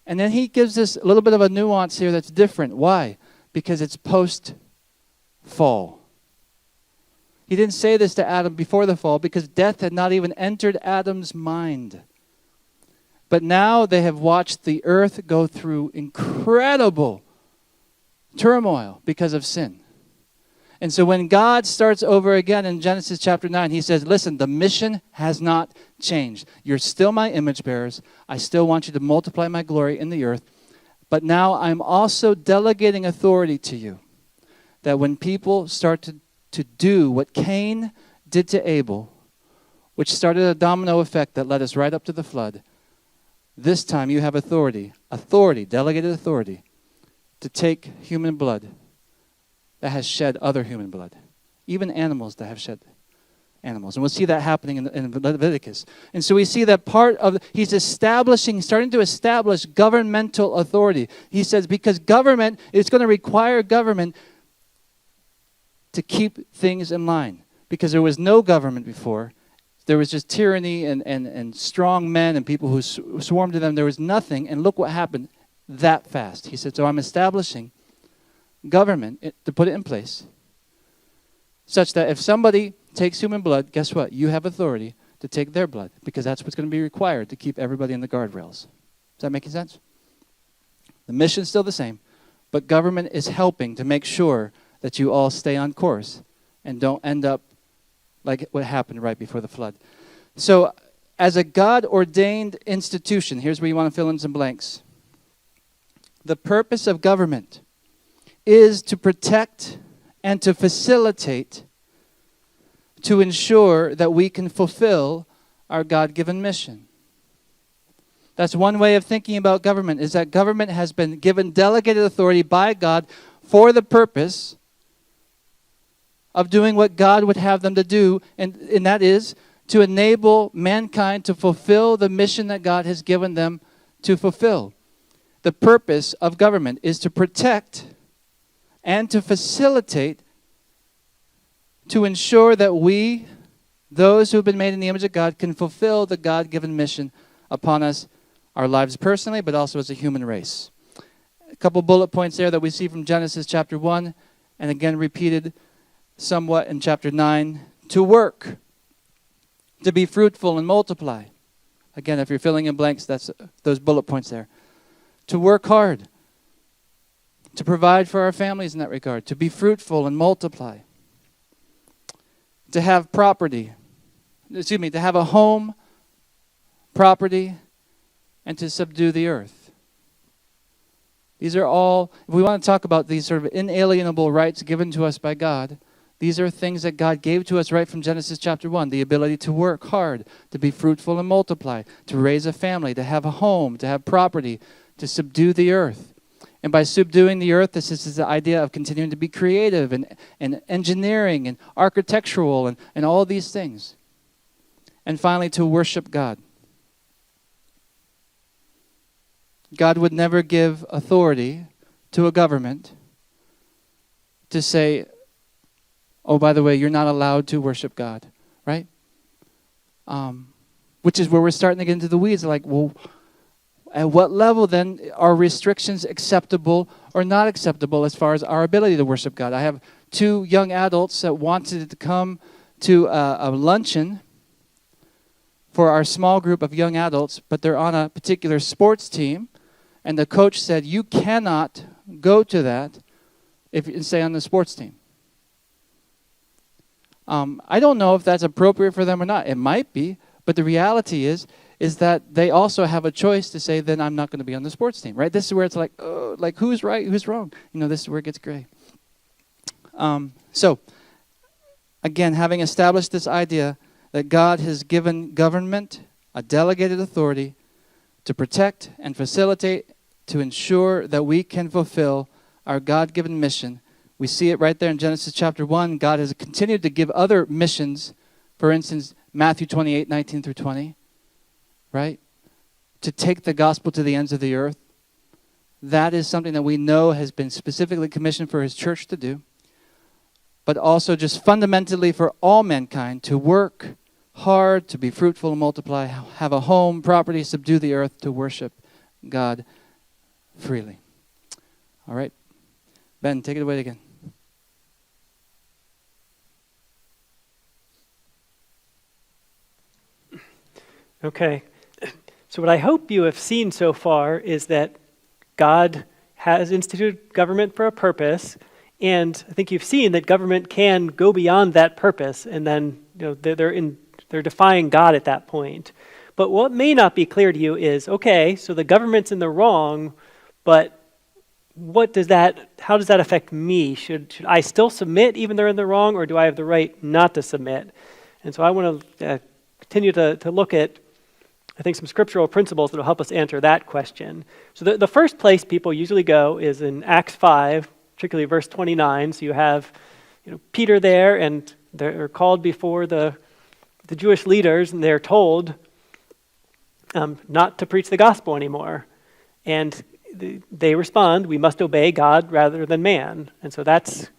And then he gives us a little bit of a nuance here that's different. Why? Because it's post-fall. He didn't say this to Adam before the fall because death had not even entered Adam's mind. But now they have watched the earth go through incredible turmoil because of sin. And so when God starts over again in Genesis chapter 9, he says, listen, the mission has not changed. You're still my image bearers. I still want you to multiply my glory in the earth. But now I'm also delegating authority to you. That when people start to do what Cain did to Abel, which started a domino effect that led us right up to the flood, this time you have authority, delegated authority, to take human blood that has shed other human blood. Even animals that have shed animals. And we'll see that happening in Leviticus. And so we see that he's starting to establish governmental authority. He says because government, it's going to require government to keep things in line. Because there was no government before. There was just tyranny and strong men and people who swarmed to them. There was nothing. And look what happened that fast. He said, so I'm establishing government to put it in place such that if somebody takes human blood, guess what? You have authority to take their blood because that's what's going to be required to keep everybody in the guardrails. Does that make sense? The mission's still the same, but government is helping to make sure that you all stay on course and don't end up like what happened right before the flood. So as a God-ordained institution, here's where you want to fill in some blanks. the purpose of government is to protect and to facilitate, to ensure that we can fulfill our God-given mission. That's one way of thinking about government, is that government has been given delegated authority by God for the purpose of doing what God would have them to do, and that is to enable mankind to fulfill the mission that God has given them to fulfill. The purpose of government is to protect and to facilitate, to ensure that we, those who have been made in the image of God, can fulfill the God-given mission upon us, our lives personally, but also as a human race. A couple bullet points there that we see from Genesis chapter 1, and again repeated somewhat in chapter 9. To work, to be fruitful and multiply. Again, if you're filling in blanks, that's those bullet points there. To work hard, to provide for our families in that regard, to be fruitful and multiply. To have property, to have a home, property, and to subdue the earth. These are all, if we want to talk about these sort of inalienable rights given to us by God, these are things that God gave to us right from Genesis chapter 1. The ability to work hard, to be fruitful and multiply, to raise a family, to have a home, to have property, to subdue the earth. And by subduing the earth, this is the idea of continuing to be creative and engineering and architectural and all these things. And finally, to worship God. God would never give authority to a government to say, oh, by the way, you're not allowed to worship God, right? Which is where we're starting to get into the weeds. Like, well, at what level then are restrictions acceptable or not acceptable as far as our ability to worship God? I have 2 young adults that wanted to come to a luncheon for our small group of young adults, but they're on a particular sports team, and the coach said, you cannot go to that if you stay on the sports team. I don't know if that's appropriate for them or not. It might be, but the reality is that they also have a choice to say, then I'm not going to be on the sports team, right? This is where it's like, oh, like who's right, who's wrong? This is where it gets gray. So, again, having established this idea that God has given government a delegated authority to protect and facilitate, to ensure that we can fulfill our God-given mission. We see it right there in Genesis chapter 1. God has continued to give other missions. For instance, Matthew 28, 19 through 20. Right? To take the gospel to the ends of the earth. That is something that we know has been specifically commissioned for His church to do. But also just fundamentally for all mankind to work hard, to be fruitful and multiply, have a home, property, subdue the earth, to worship God freely. All right. Ben, take it away again. Okay. So what I hope you have seen so far is that God has instituted government for a purpose, and I think you've seen that government can go beyond that purpose, and then they're defying God at that point. But what may not be clear to you is, okay, so the government's in the wrong, but how does that affect me? Should I still submit even though they're in the wrong, or do I have the right not to submit? And so I want to continue to look at, I think, some scriptural principles that will help us answer that question. So the first place people usually go is in Acts 5, particularly verse 29. So you have Peter there, and they're called before the Jewish leaders, and they're told not to preach the gospel anymore. And they respond, we must obey God rather than man. And so that's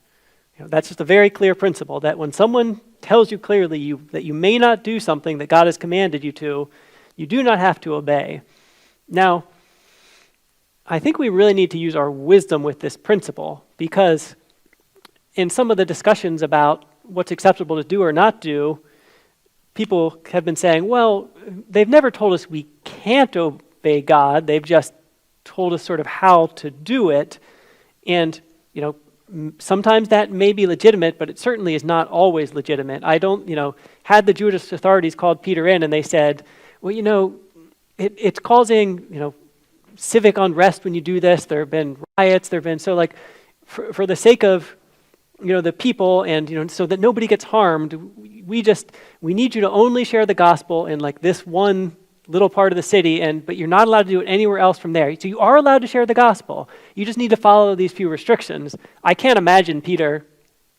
just a very clear principle, that when someone tells you clearly that you may not do something that God has commanded you to, you do not have to obey. Now, I think we really need to use our wisdom with this principle, because in some of the discussions about what's acceptable to do or not do, people have been saying, well, they've never told us we can't obey God. They've just told us sort of how to do it. And, sometimes that may be legitimate, but it certainly is not always legitimate. Had the Jewish authorities called Peter in and they said, well, it's causing, civic unrest when you do this. There have been riots. There have been, so like, for the sake of, the people and, so that nobody gets harmed, we need you to only share the gospel in like this one little part of the city, but you're not allowed to do it anywhere else from there. So you are allowed to share the gospel. You just need to follow these few restrictions. I can't imagine Peter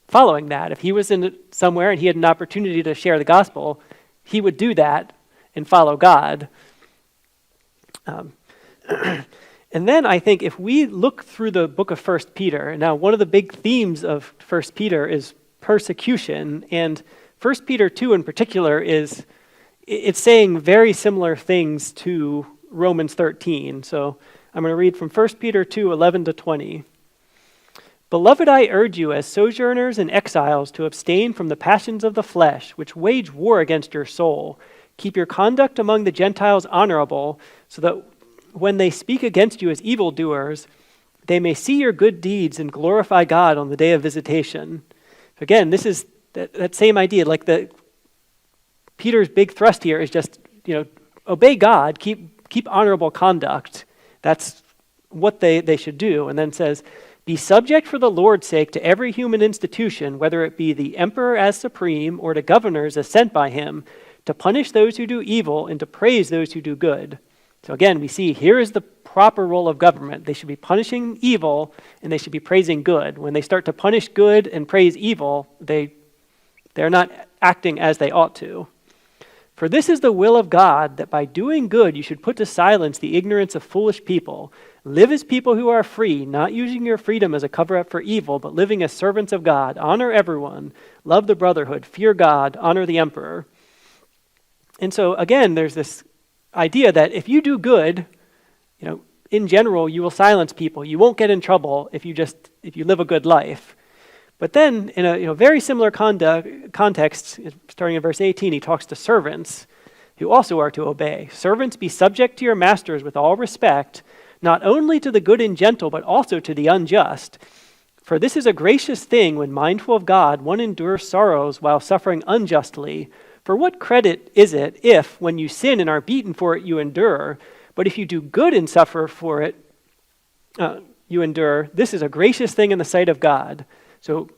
following that. If he was in somewhere and he had an opportunity to share the gospel, he would do that and follow God. And then I think if we look through the book of 1 Peter, now one of the big themes of 1 Peter is persecution, and 1 Peter 2 in particular it's saying very similar things to Romans 13. So I'm going to read from 1 Peter 2, 11 to 20. Beloved, I urge you as sojourners and exiles to abstain from the passions of the flesh, which wage war against your soul. Keep your conduct among the Gentiles honorable, so that when they speak against you as evildoers, they may see your good deeds and glorify God on the day of visitation. Again, this is that same idea. Like Peter's big thrust here is just, obey God, keep honorable conduct. That's what they should do. And then says, be subject for the Lord's sake to every human institution, whether it be the emperor as supreme or to governors as sent by him, to punish those who do evil and to praise those who do good. So again, we see here is the proper role of government. They should be punishing evil and they should be praising good. When they start to punish good and praise evil, they're not acting as they ought to. For this is the will of God, that by doing good you should put to silence the ignorance of foolish people. Live as people who are free, not using your freedom as a cover-up for evil, but living as servants of God. Honor everyone, love the brotherhood, fear God, honor the emperor. And so again, there's this idea that if you do good, in general, you will silence people. You won't get in trouble if you live a good life. But then, in a very similar context, starting in verse 18, he talks to servants who also are to obey. Servants, be subject to your masters with all respect, not only to the good and gentle, but also to the unjust. For this is a gracious thing when mindful of God, one endures sorrows while suffering unjustly. For what credit is it if, when you sin and are beaten for it, you endure? But if you do good and suffer for it, you endure. This is a gracious thing in the sight of God. So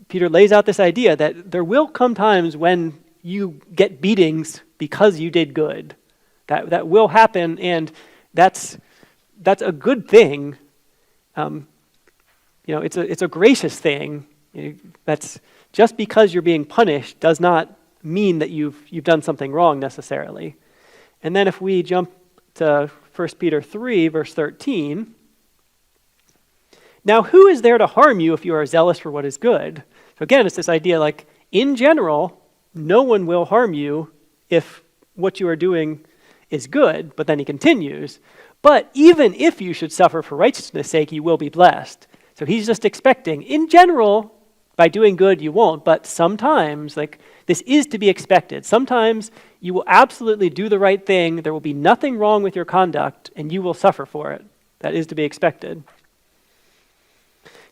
Peter lays out this idea that there will come times when you get beatings because you did good. That will happen, and that's a good thing. It's a gracious thing. That's just because you're being punished does not mean that you've done something wrong necessarily. And then if we jump to 1 Peter 3, verse 13, now who is there to harm you if you are zealous for what is good? So again, it's this idea like, in general, no one will harm you if what you are doing is good, but then he continues, but even if you should suffer for righteousness' sake, you will be blessed. So he's just expecting, in general, by doing good, you won't, but sometimes, this is to be expected. Sometimes you will absolutely do the right thing, there will be nothing wrong with your conduct, and you will suffer for it. That is to be expected.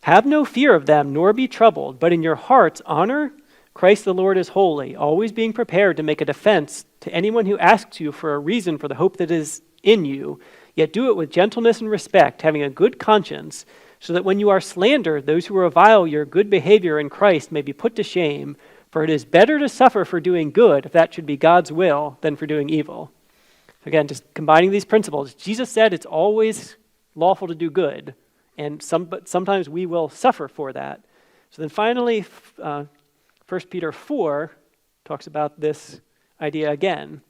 Have no fear of them, nor be troubled, but in your hearts honor Christ the Lord as holy, always being prepared to make a defense to anyone who asks you for a reason for the hope that is in you, yet do it with gentleness and respect, having a good conscience, so that when you are slandered, those who revile your good behavior in Christ may be put to shame. For it is better to suffer for doing good, if that should be God's will, than for doing evil. Again, just combining these principles. Jesus said it's always lawful to do good, but sometimes we will suffer for that. So then finally, 1 Peter 4 talks about this idea again.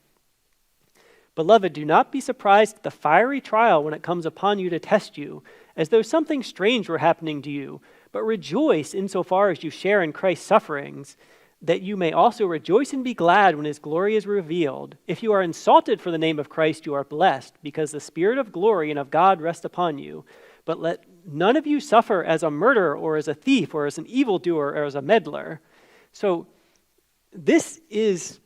Beloved, do not be surprised at the fiery trial when it comes upon you to test you, as though something strange were happening to you, but rejoice insofar as you share in Christ's sufferings, that you may also rejoice and be glad when his glory is revealed. If you are insulted for the name of Christ, you are blessed, because the Spirit of glory and of God rest upon you. But let none of you suffer as a murderer or as a thief or as an evildoer or as a meddler. So this is,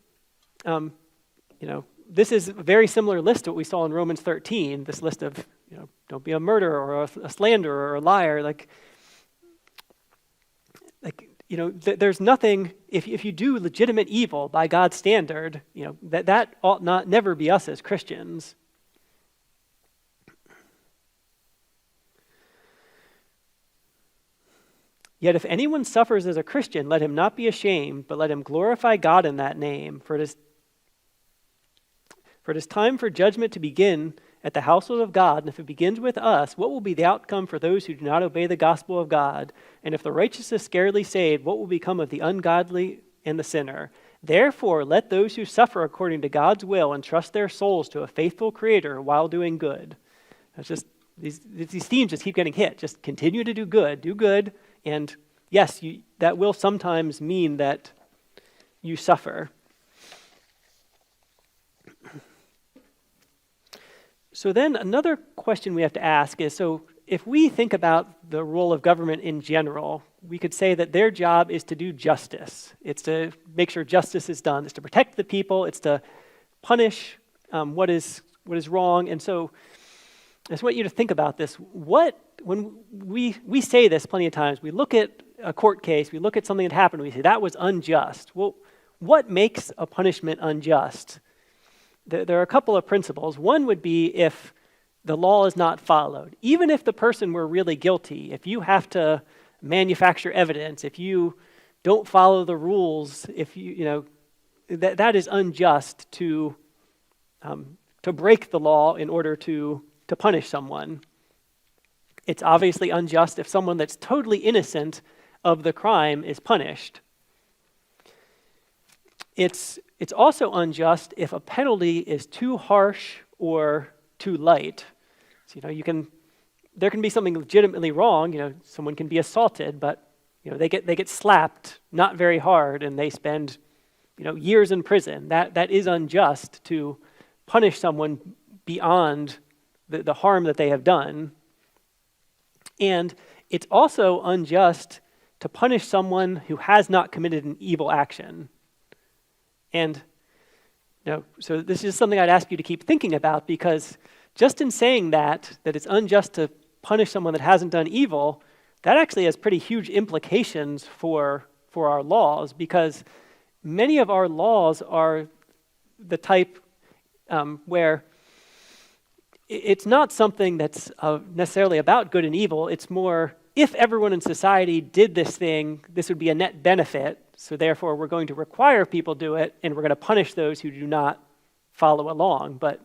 this is a very similar list to what we saw in Romans 13, this list of, don't be a murderer or a slanderer or a liar. There's nothing, if you do legitimate evil by God's standard, that ought not never be us as Christians. Yet if anyone suffers as a Christian, let him not be ashamed, but let him glorify God in that name. For it is time for judgment to begin at the household of God, and if it begins with us, what will be the outcome for those who do not obey the gospel of God? And if the righteous is scarcely saved, what will become of the ungodly and the sinner? Therefore, let those who suffer according to God's will entrust their souls to a faithful Creator while doing good. That's just these themes just keep getting hit. Just continue to do good, and yes, that will sometimes mean that you suffer. So then another question we have to ask is, so if we think about the role of government in general, we could say that their job is to do justice. It's to make sure justice is done. It's to protect the people. It's to punish what is wrong. And so I just want you to think about this. When we say this plenty of times, we look at a court case, we look at something that happened, we say, that was unjust. Well, what makes a punishment unjust? There are a couple of principles. One would be if the law is not followed. Even if the person were really guilty, if you have to manufacture evidence, if you don't follow the rules, if that is unjust to break the law in order to punish someone. It's obviously unjust if someone that's totally innocent of the crime is punished. It's also unjust if a penalty is too harsh or too light. So, there can be something legitimately wrong. Someone can be assaulted, but they get slapped not very hard, and they spend years in prison. That is unjust to punish someone beyond the harm that they have done. And it's also unjust to punish someone who has not committed an evil action. And so this is something I'd ask you to keep thinking about, because just in saying that it's unjust to punish someone that hasn't done evil, that actually has pretty huge implications for our laws, because many of our laws are the type where it's not something that's necessarily about good and evil. It's more, if everyone in society did this thing, this would be a net benefit. So therefore, we're going to require people do it, and we're going to punish those who do not follow along. But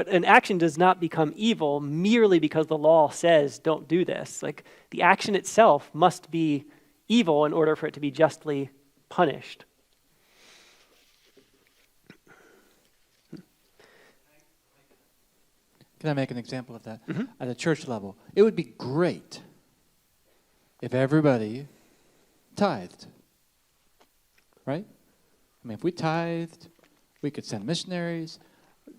an action does not become evil merely because the law says don't do this. Like, the action itself must be evil in order for it to be justly punished. Can I make an example of that? Mm-hmm. At a church level, it would be great if everybody tithed, right? I mean, if we tithed, we could send missionaries.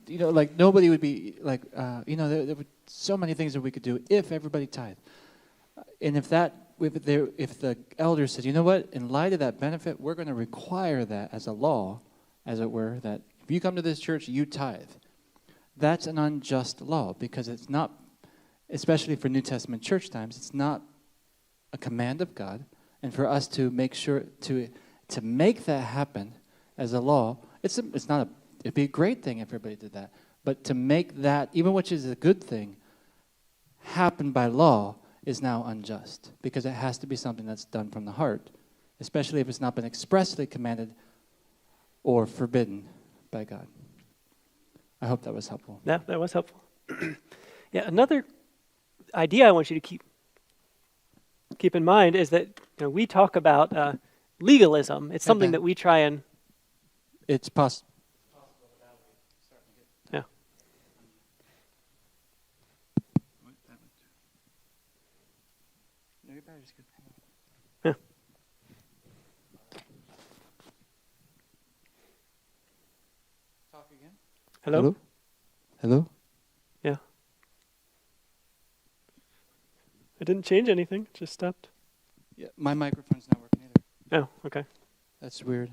Nobody would be there were so many things that we could do if everybody tithed. And if the elder said, you know what, in light of that benefit, we're going to require that as a law, as it were, that if you come to this church, you tithe. That's an unjust law, because it's not, especially for New Testament church times, it's not a command of God. And for us to make sure to make that happen as a law, it'd be a great thing if everybody did that. But to make that, even which is a good thing, happen by law is now unjust, because it has to be something that's done from the heart, especially if it's not been expressly commanded or forbidden by God. I hope that was helpful. Yeah, that was helpful. Yeah, another idea I want you to keep in mind is that we talk about legalism. It's something that we try and... It's possible. Yeah. Yeah. Talk again. Hello? Hello? Yeah. It didn't change anything. It just stopped. Yeah, my microphone's not working either. Oh, okay. That's weird.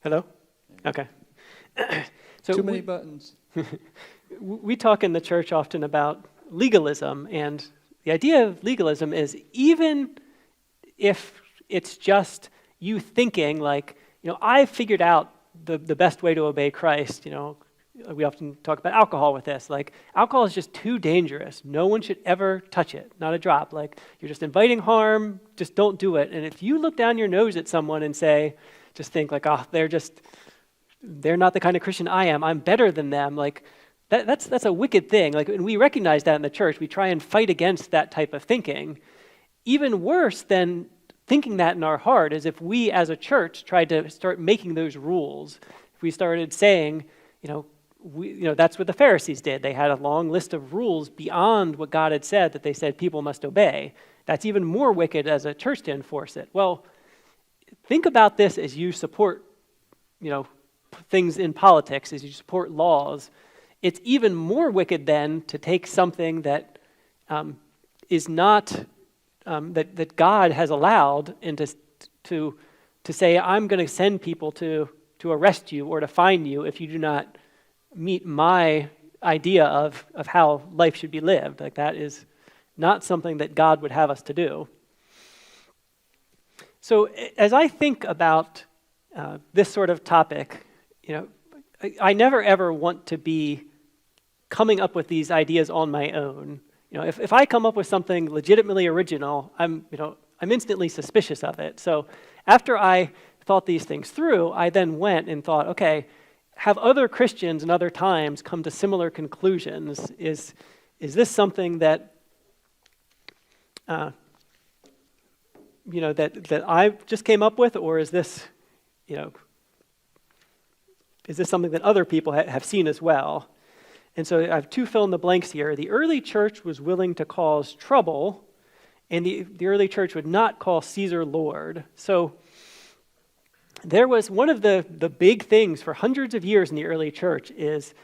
Hello? Okay. So Too many buttons. we talk in the church often about legalism, and the idea of legalism is, even if it's just you thinking like, I've figured out the best way to obey Christ, we often talk about alcohol with this. Like, alcohol is just too dangerous. No one should ever touch it, not a drop. Like, you're just inviting harm, just don't do it. And if you look down your nose at someone and just think like, oh, they're not the kind of Christian I am, I'm better than them, like, that's a wicked thing. Like, and we recognize that in the church. We try and fight against that type of thinking. Even worse than thinking that in our heart is if we as a church tried to start making those rules. If we started saying, that's what the Pharisees did. They had a long list of rules beyond what God had said that they said people must obey. That's even more wicked as a church to enforce it. Well, think about this as you support, things in politics, as you support laws. It's even more wicked then to take something that is not that God has allowed, and to say, I'm going to send people to arrest you or to fine you if you do not meet my idea of how life should be lived. Like, that is not something that God would have us to do. So as I think about this sort of topic, I never ever want to be coming up with these ideas on my own. If I come up with something legitimately original, I'm instantly suspicious of it. So after I thought these things through, I then went and thought, okay, have other Christians in other times come to similar conclusions? Is this something that that I just came up with, or is this something that other people have seen as well? And so I have two fill in the blanks here. The early church was willing to cause trouble, and the early church would not call Caesar Lord. So there was one of the big things for hundreds of years in the early church is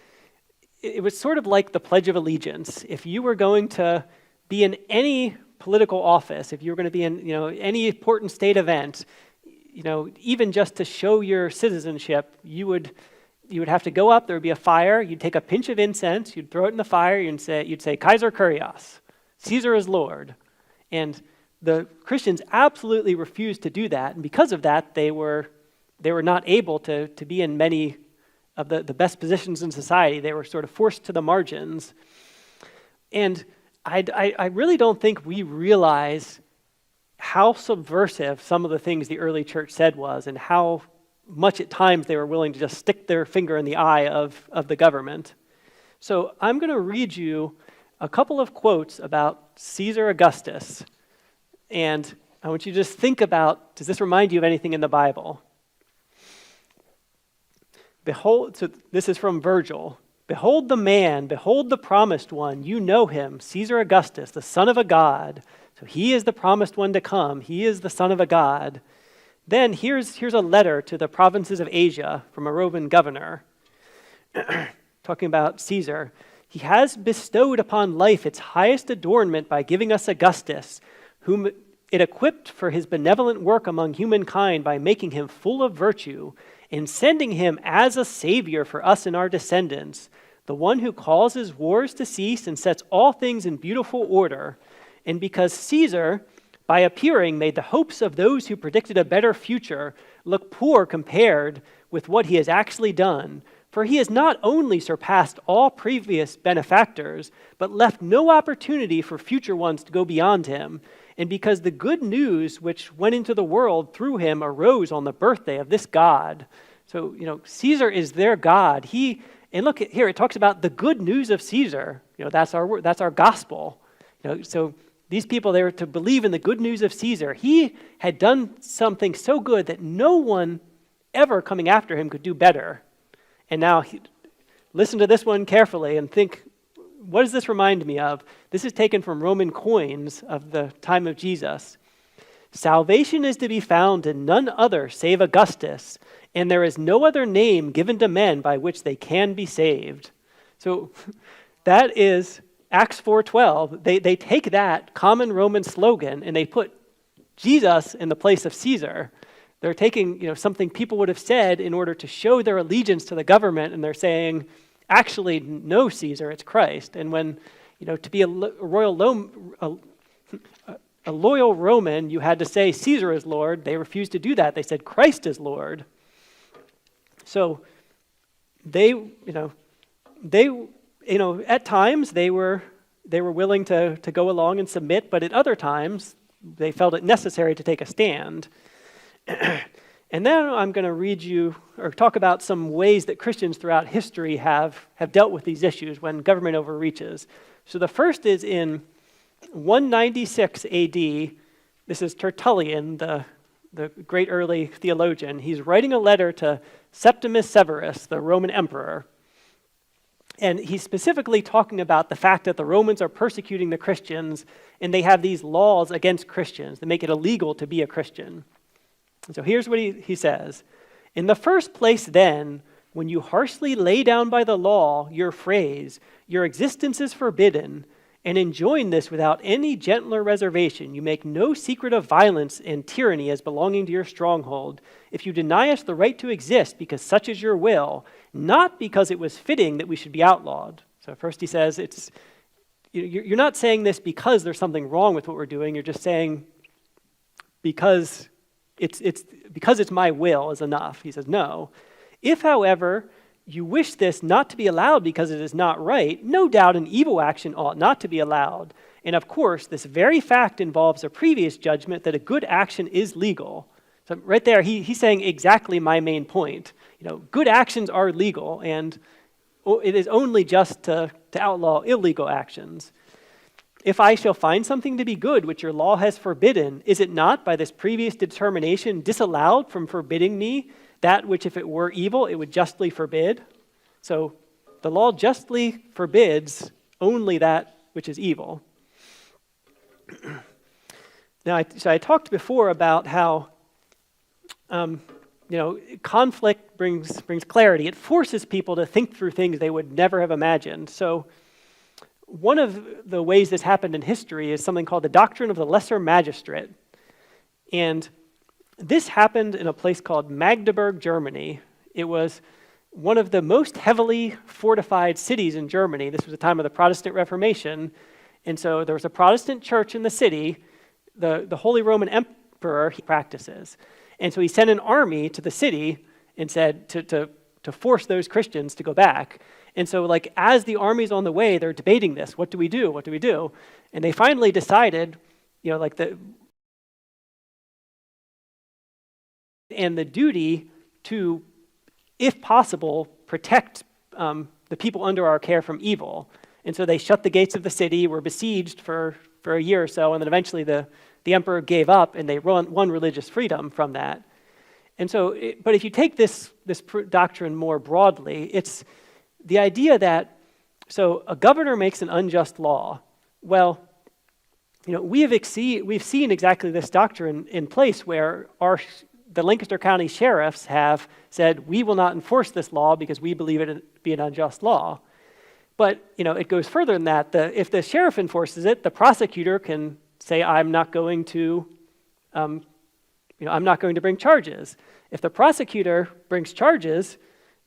it was sort of like the Pledge of Allegiance. If you were going to be in any political office, if you were going to be in any important state event, even just to show your citizenship, you would have to go up, there would be a fire, you'd take a pinch of incense, you'd throw it in the fire, you'd say Kaiser Kurios, Caesar is Lord. And the Christians absolutely refused to do that, and because of that, they were not able to be in many of the best positions in society. They were sort of forced to the margins. And I really don't think we realize how subversive some of the things the early church said was, and how much at times they were willing to just stick their finger in the eye of the government. So I'm going to read you a couple of quotes about Caesar Augustus, and I want you to just think about, does this remind you of anything in the Bible? Behold, so this is from Virgil. Behold the man, behold the promised one, you know him, Caesar Augustus, the son of a god. So he is the promised one to come. He is the son of a god. Then here's a letter to the provinces of Asia from a Roman governor, talking about Caesar. He has bestowed upon life its highest adornment by giving us Augustus, whom it equipped for his benevolent work among humankind by making him full of virtue, and sending him as a savior for us and our descendants, the one who causes wars to cease and sets all things in beautiful order. And because Caesar, by appearing, made the hopes of those who predicted a better future look poor compared with what he has actually done, for he has not only surpassed all previous benefactors, but left no opportunity for future ones to go beyond him. And because the good news which went into the world through him arose on the birthday of this God. So, Caesar is their God. And look here, it talks about the good news of Caesar. That's our gospel. So these people, they were to believe in the good news of Caesar. He had done something so good that no one ever coming after him could do better. And now, listen to this one carefully and think, what does this remind me of? This is taken from Roman coins of the time of Jesus. Salvation is to be found in none other save Augustus, and there is no other name given to men by which they can be saved. So that is Acts 4:12. They take that common Roman slogan and they put Jesus in the place of Caesar. They're taking something people would have said in order to show their allegiance to the government, and they're saying, actually, no, Caesar, it's Christ. And when, to be a loyal Roman, you had to say Caesar is Lord. They refused to do that. They said Christ is Lord. So they at times they were willing to go along and submit, but at other times they felt it necessary to take a stand. And then I'm going to read you or talk about some ways that Christians throughout history have dealt with these issues when government overreaches. So the first is in 196 AD. This is Tertullian, the great early theologian. He's writing a letter to Septimus Severus, the Roman emperor. And he's specifically talking about the fact that the Romans are persecuting the Christians, and they have these laws against Christians that make it illegal to be a Christian. So here's what he says. In the first place, then, when you harshly lay down by the law your phrase, your existence is forbidden, and enjoin this without any gentler reservation, you make no secret of violence and tyranny as belonging to your stronghold, if you deny us the right to exist because such is your will, not because it was fitting that we should be outlawed. So first he says, you're not saying this because there's something wrong with what we're doing, you're just saying because it's my will is enough. He says, no. If, however, you wish this not to be allowed because it is not right, no doubt an evil action ought not to be allowed. And of course, this very fact involves a previous judgment that a good action is legal. So right there, he's saying exactly my main point. Good actions are legal, and it is only just to outlaw illegal actions. If I shall find something to be good which your law has forbidden, is it not by this previous determination disallowed from forbidding me that which if it were evil, it would justly forbid? So the law justly forbids only that which is evil. Now, I talked before about how conflict brings clarity. It forces people to think through things they would never have imagined. So one of the ways this happened in history is something called the doctrine of the lesser magistrate. And this happened in a place called Magdeburg, Germany. It was one of the most heavily fortified cities in Germany. This was the time of the Protestant Reformation. And so there was a Protestant church in the city. The Holy Roman Emperor practices. And so he sent an army to the city and said to force those Christians to go back. And so, as the army's on the way, they're debating this. What do we do? What do we do? And they finally decided, and the duty to, if possible, protect the people under our care from evil. And so they shut the gates of the city, were besieged for a year or so, and then eventually the emperor gave up, and they won religious freedom from that. And so, but if you take this doctrine more broadly, it's the idea that, so a governor makes an unjust law. Well, we've seen exactly this doctrine in place where the Lancaster County sheriffs have said, we will not enforce this law because we believe it to be an unjust law. But, it goes further than that. If the sheriff enforces it, the prosecutor can say, I'm not going to bring charges. If the prosecutor brings charges,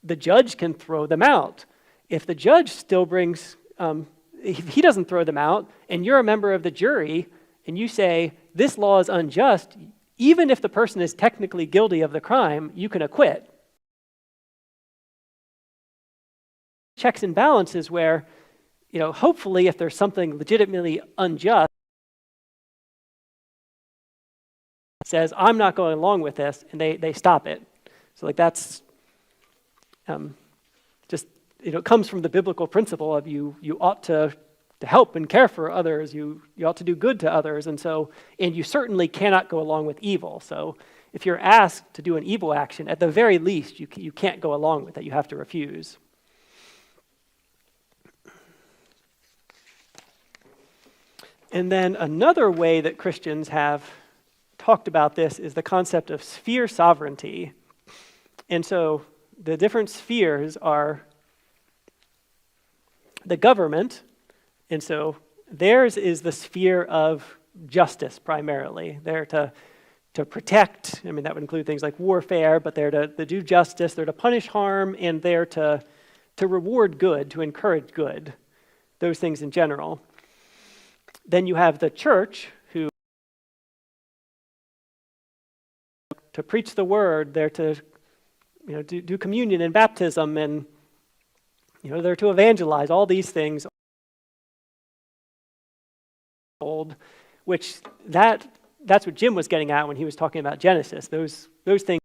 the judge can throw them out. If the judge still brings, if he doesn't throw them out, and you're a member of the jury, and you say, this law is unjust, even if the person is technically guilty of the crime, you can acquit. Checks and balances where, hopefully if there's something legitimately unjust, says, I'm not going along with this, and they stop it. So that's just, it comes from the biblical principle of you ought to help and care for others, you ought to do good to others, and you certainly cannot go along with evil. So if you're asked to do an evil action, at the very least, you can't go along with it, you have to refuse. And then another way that Christians have talked about this is the concept of sphere sovereignty. And so the different spheres are the government, and so theirs is the sphere of justice primarily. They're to protect, that would include things like warfare, but they're to do justice, they're to punish harm, and they're to reward good, to encourage good, those things in general. Then you have the church, who to preach the word, they're to do communion and baptism and they're to evangelize, all these things, which that's what Jim was getting at when he was talking about Genesis. Those things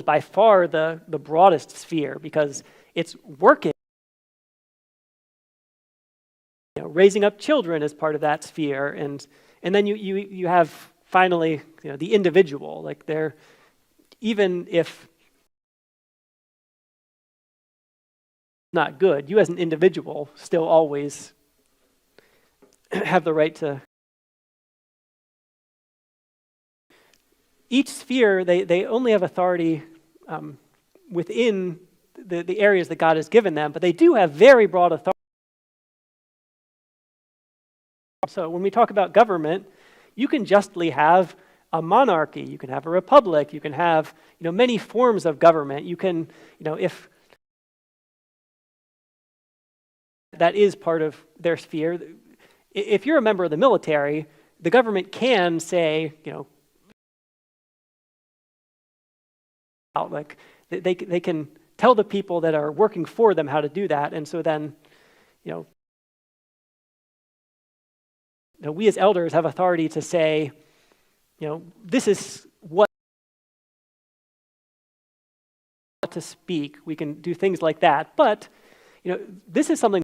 by far the broadest sphere, because it's working. Raising up children is part of that sphere, and then you have finally the individual. Like they're, even if not good, you as an individual still always have the right to. Each sphere, they only have authority within the areas that God has given them, but they do have very broad authority. So when we talk about government, you can justly have a monarchy, you can have a republic, you can have many forms of government. You can, if that is part of their sphere. If you're a member of the military, the government can say, like they can tell the people that are working for them how to do that, and so then, we as elders have authority to say, this is what to speak. We can do things like that, but this is something.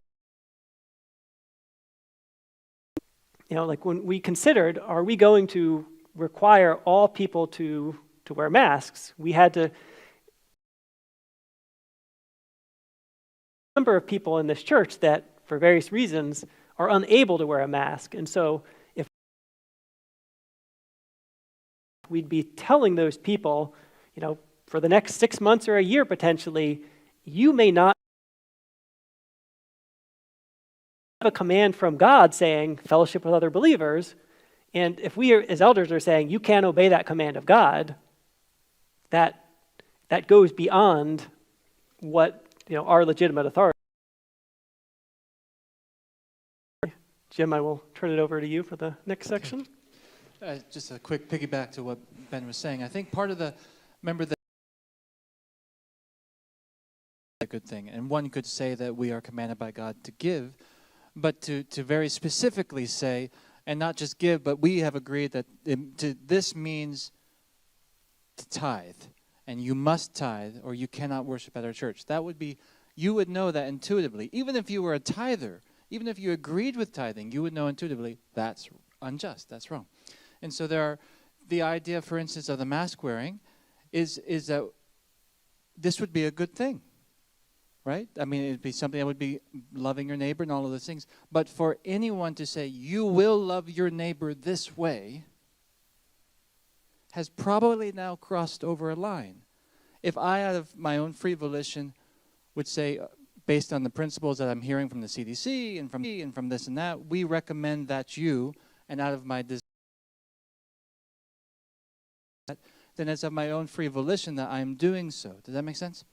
Like when we considered, are we going to require all people to wear masks? We had to. Number of people in this church that, for various reasons, are unable to wear a mask. And so if we'd be telling those people, for the next 6 months or a year potentially, you may not have a command from God saying fellowship with other believers, and if we as elders are saying you can't obey that command of God, that goes beyond what our legitimate authority. Jim, I will turn it over to you for the next section. Just a quick piggyback to what Ben was saying. I think part of remember that a good thing, and one could say that we are commanded by God to give, but to very specifically say, and not just give, but we have agreed that this means to tithe, and you must tithe, or you cannot worship at our church. That would be, you would know that intuitively. Even if you were a tither, even if you agreed with tithing, you would know intuitively that's unjust, that's wrong. And so the idea, for instance, of the mask wearing is that this would be a good thing, right? I mean, it'd be something that would be loving your neighbor and all of those things. But for anyone to say, you will love your neighbor this way, has probably now crossed over a line. If I, out of my own free volition, would say, based on the principles that I'm hearing from the CDC and from this and that, we recommend that you, and out of my desire, then it's of my own free volition that I'm doing so. Does that make sense?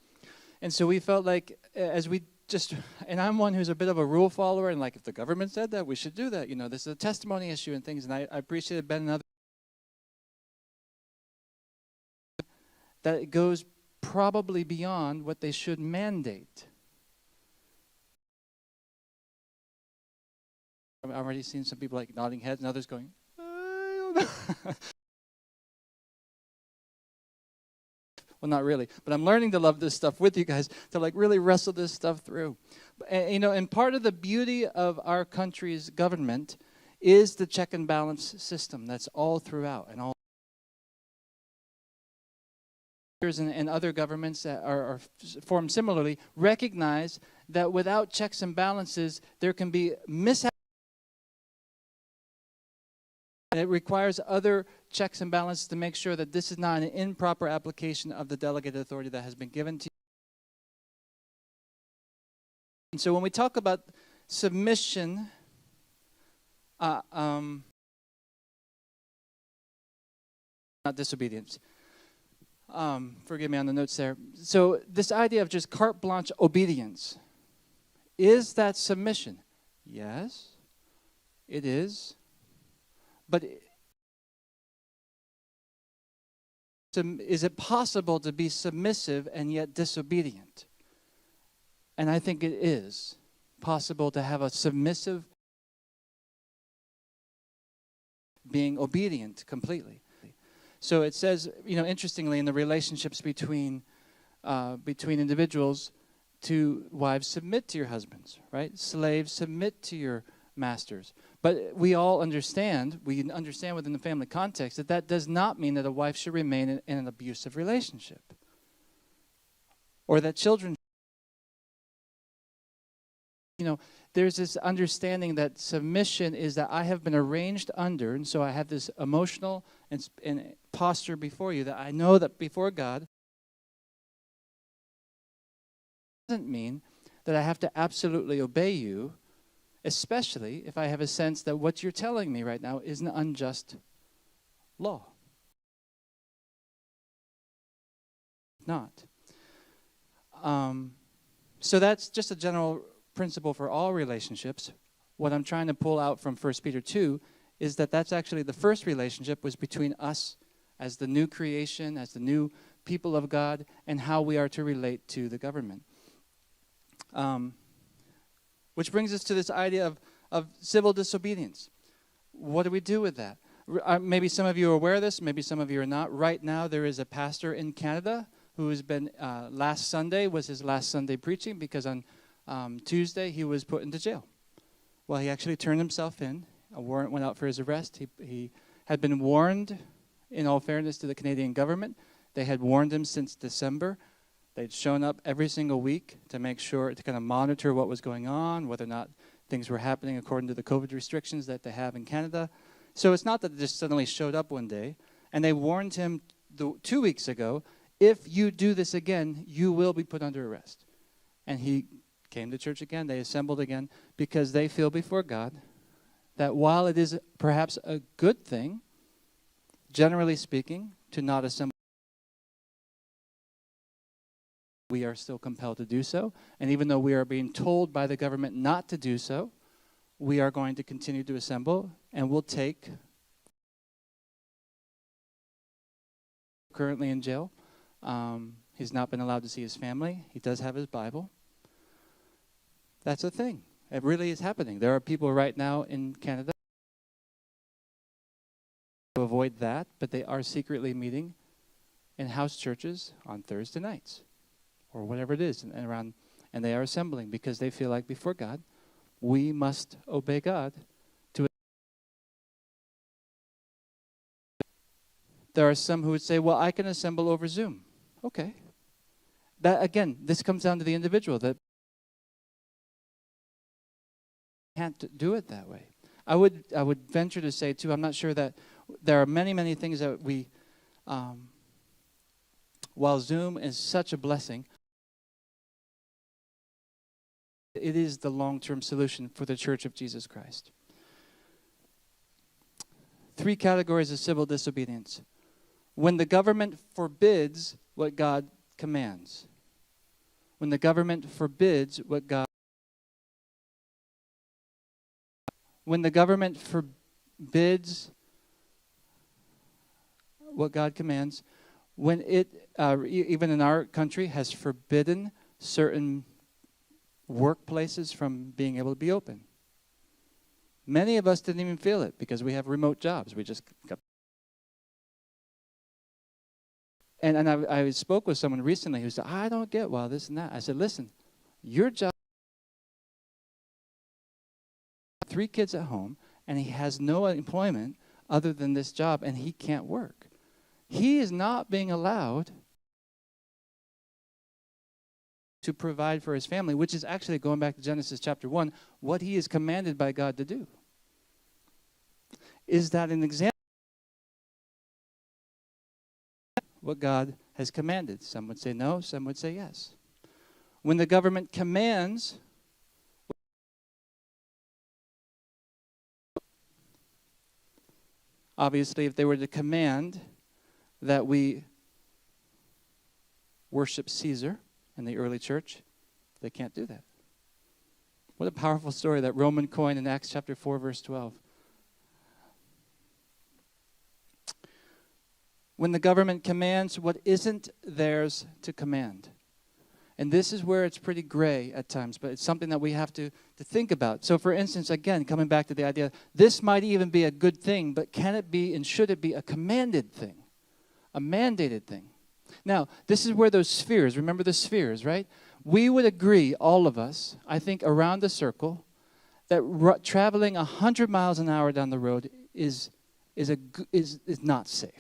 And so we felt like, as we just, and I'm one who's a bit of a rule follower, and like if the government said that, we should do that. This is a testimony issue and things, and I appreciated Ben and others. That it goes probably beyond what they should mandate. I've already seen some people like nodding heads and others going, I don't know. Well, not really, but I'm learning to love this stuff with you guys, to like really wrestle this stuff through. And part of the beauty of our country's government is the check and balance system that's all throughout, and all and other governments that are formed similarly recognize that without checks and balances, there can be mishaps. And it requires other checks and balances to make sure that this is not an improper application of the delegated authority that has been given to you. And so when we talk about submission, not disobedience. Forgive me on the notes there. So this idea of just carte blanche obedience, is that submission? Yes, it is. But is it possible to be submissive and yet disobedient? And I think it is possible to have a submissive being obedient completely. So it says, interestingly, in the relationships between individuals, to wives, submit to your husbands, right? Slaves, submit to your masters. But we understand within the family context that does not mean that a wife should remain in an abusive relationship, or that children, there's this understanding that submission is that I have been arranged under, and so I have this emotional and posture before you that I know that before God doesn't mean that I have to absolutely obey you, especially if I have a sense that what you're telling me right now is an unjust law. Not. So that's just a general principle for all relationships. What I'm trying to pull out from 1 Peter 2 is that that's actually the first relationship was between us as the new creation, as the new people of God, and how we are to relate to the government. Which brings us to this idea of civil disobedience. What do we do with that? Maybe some of you are aware of this, maybe some of you are not. Right now there is a pastor in Canada who has been, last Sunday was his last Sunday preaching because on Tuesday he was put into jail. Well, he actually turned himself in. A warrant went out for his arrest. He had been warned, in all fairness to the Canadian government. They had warned him since December. They'd shown up every single week to make sure, to kind of monitor what was going on, whether or not things were happening according to the COVID restrictions that they have in Canada. So it's not that they just suddenly showed up one day. And they warned him 2 weeks ago, if you do this again, you will be put under arrest. And he came to church again. They assembled again because they feel before God that while it is perhaps a good thing, generally speaking, to not assemble, we are still compelled to do so. And even though we are being told by the government not to do so, we are going to continue to assemble, and we'll take, currently in jail. He's not been allowed to see his family. He does have his Bible. That's a thing. It really is happening. There are people right now in Canada to avoid that, but they are secretly meeting in house churches on Thursday nights or whatever it is, and they are assembling because they feel like before God, we must obey God. There are some who would say, well, I can assemble over Zoom. Okay. That, again, this comes down to the individual that can't do it that way. I would venture to say, too, I'm not sure that there are many, many things that we, while Zoom is such a blessing, it is the long-term solution for the Church of Jesus Christ. 3 categories of civil disobedience. When the government forbids what God commands. When the government forbids what God... When the government forbids what God commands, when it, even in our country, has forbidden certain workplaces from being able to be open. Many of us didn't even feel it because we have remote jobs. We just got... And I spoke with someone recently who said, I don't get why this and that. I said, listen, your job, 3 kids at home, and he has no employment other than this job, and he can't work. He is not being allowed to provide for his family, which is actually, going back to Genesis chapter 1, what he is commanded by God to do. Is that an example of what God has commanded? Some would say no, some would say yes. When the government commands, obviously, if they were to command that we worship Caesar in the early church, they can't do that. What a powerful story, that Roman coin in Acts chapter 4, verse 12. When the government commands what isn't theirs to command. And this is where it's pretty gray at times, but it's something that we have to think about. So for instance, again, coming back to the idea, this might even be a good thing, but can it be and should it be a commanded thing? A mandated thing? Now, this is where those spheres, remember the spheres, right? We would agree, all of us, I think around the circle, that traveling 100 miles an hour down the road is not safe.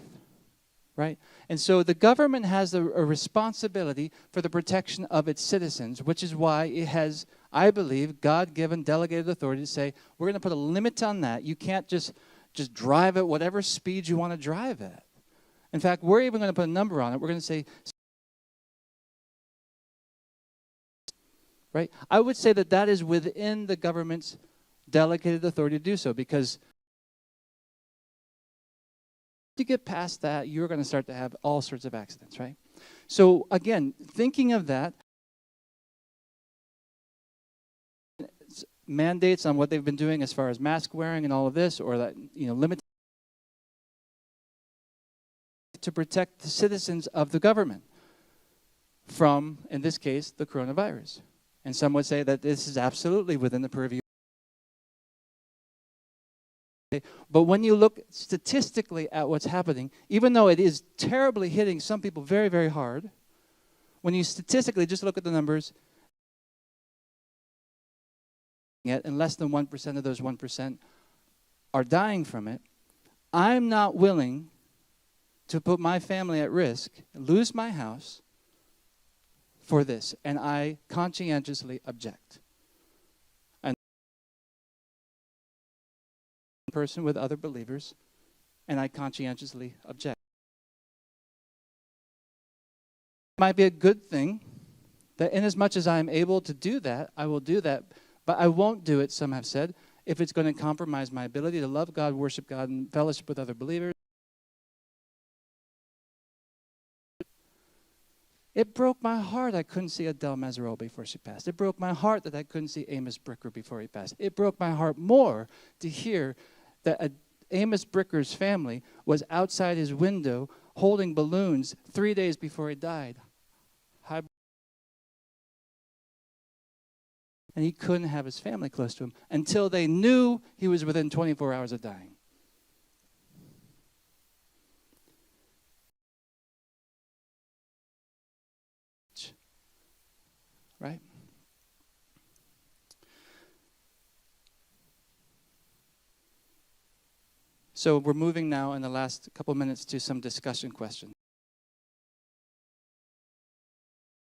Right? And so the government has a responsibility for the protection of its citizens, which is why it has, I believe, God-given delegated authority to say, we're going to put a limit on that. You can't just drive at whatever speed you want to drive at. In fact, we're even going to put a number on it. We're going to say, right? I would say that is within the government's delegated authority to do so, because to get past that, you're going to start to have all sorts of accidents, right? So again, thinking of that, mandates on what they've been doing as far as mask wearing and all of this, or that, limit to protect the citizens of the government from, in this case, the coronavirus. And some would say that this is absolutely within the purview. But when you look statistically at what's happening, even though it is terribly hitting some people very, very hard, when you statistically just look at the numbers, and less than 1% of those 1% are dying from it, I'm not willing to put my family at risk, lose my house for this, and I conscientiously object. Person with other believers, and I conscientiously object. It might be a good thing that inasmuch as I am able to do that, I will do that, but I won't do it, some have said, if it's going to compromise my ability to love God, worship God, and fellowship with other believers. It broke my heart I couldn't see Adele Mazzarella before she passed. It broke my heart that I couldn't see Amos Bricker before he passed. It broke my heart more to hear that Amos Bricker's family was outside his window holding balloons 3 days before he died. And he couldn't have his family close to him until they knew he was within 24 hours of dying. Right? So we're moving now in the last couple minutes to some discussion questions.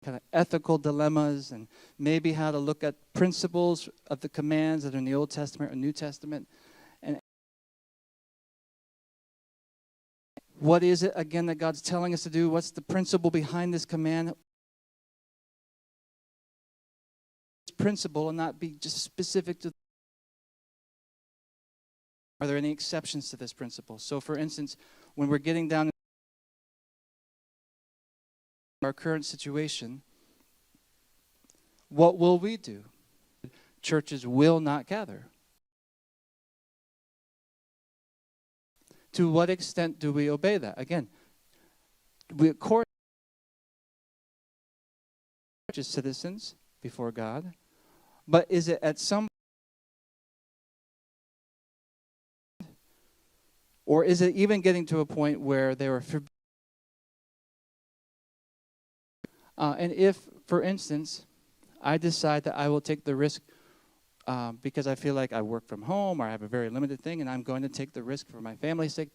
Kind of ethical dilemmas, and maybe how to look at principles of the commands that are in the Old Testament or New Testament. And what is it, again, that God's telling us to do? What's the principle behind this command? Principle and not be just specific to. Are there any exceptions to this principle? So for instance, when we're getting down to our current situation, what will we do? Churches will not gather. To what extent do we obey that? Again, we of course as citizens before God, but is it at some or is it even getting to a point where they were and if, for instance, I decide that I will take the risk because I feel like I work from home or I have a very limited thing, and I'm going to take the risk for my family's sake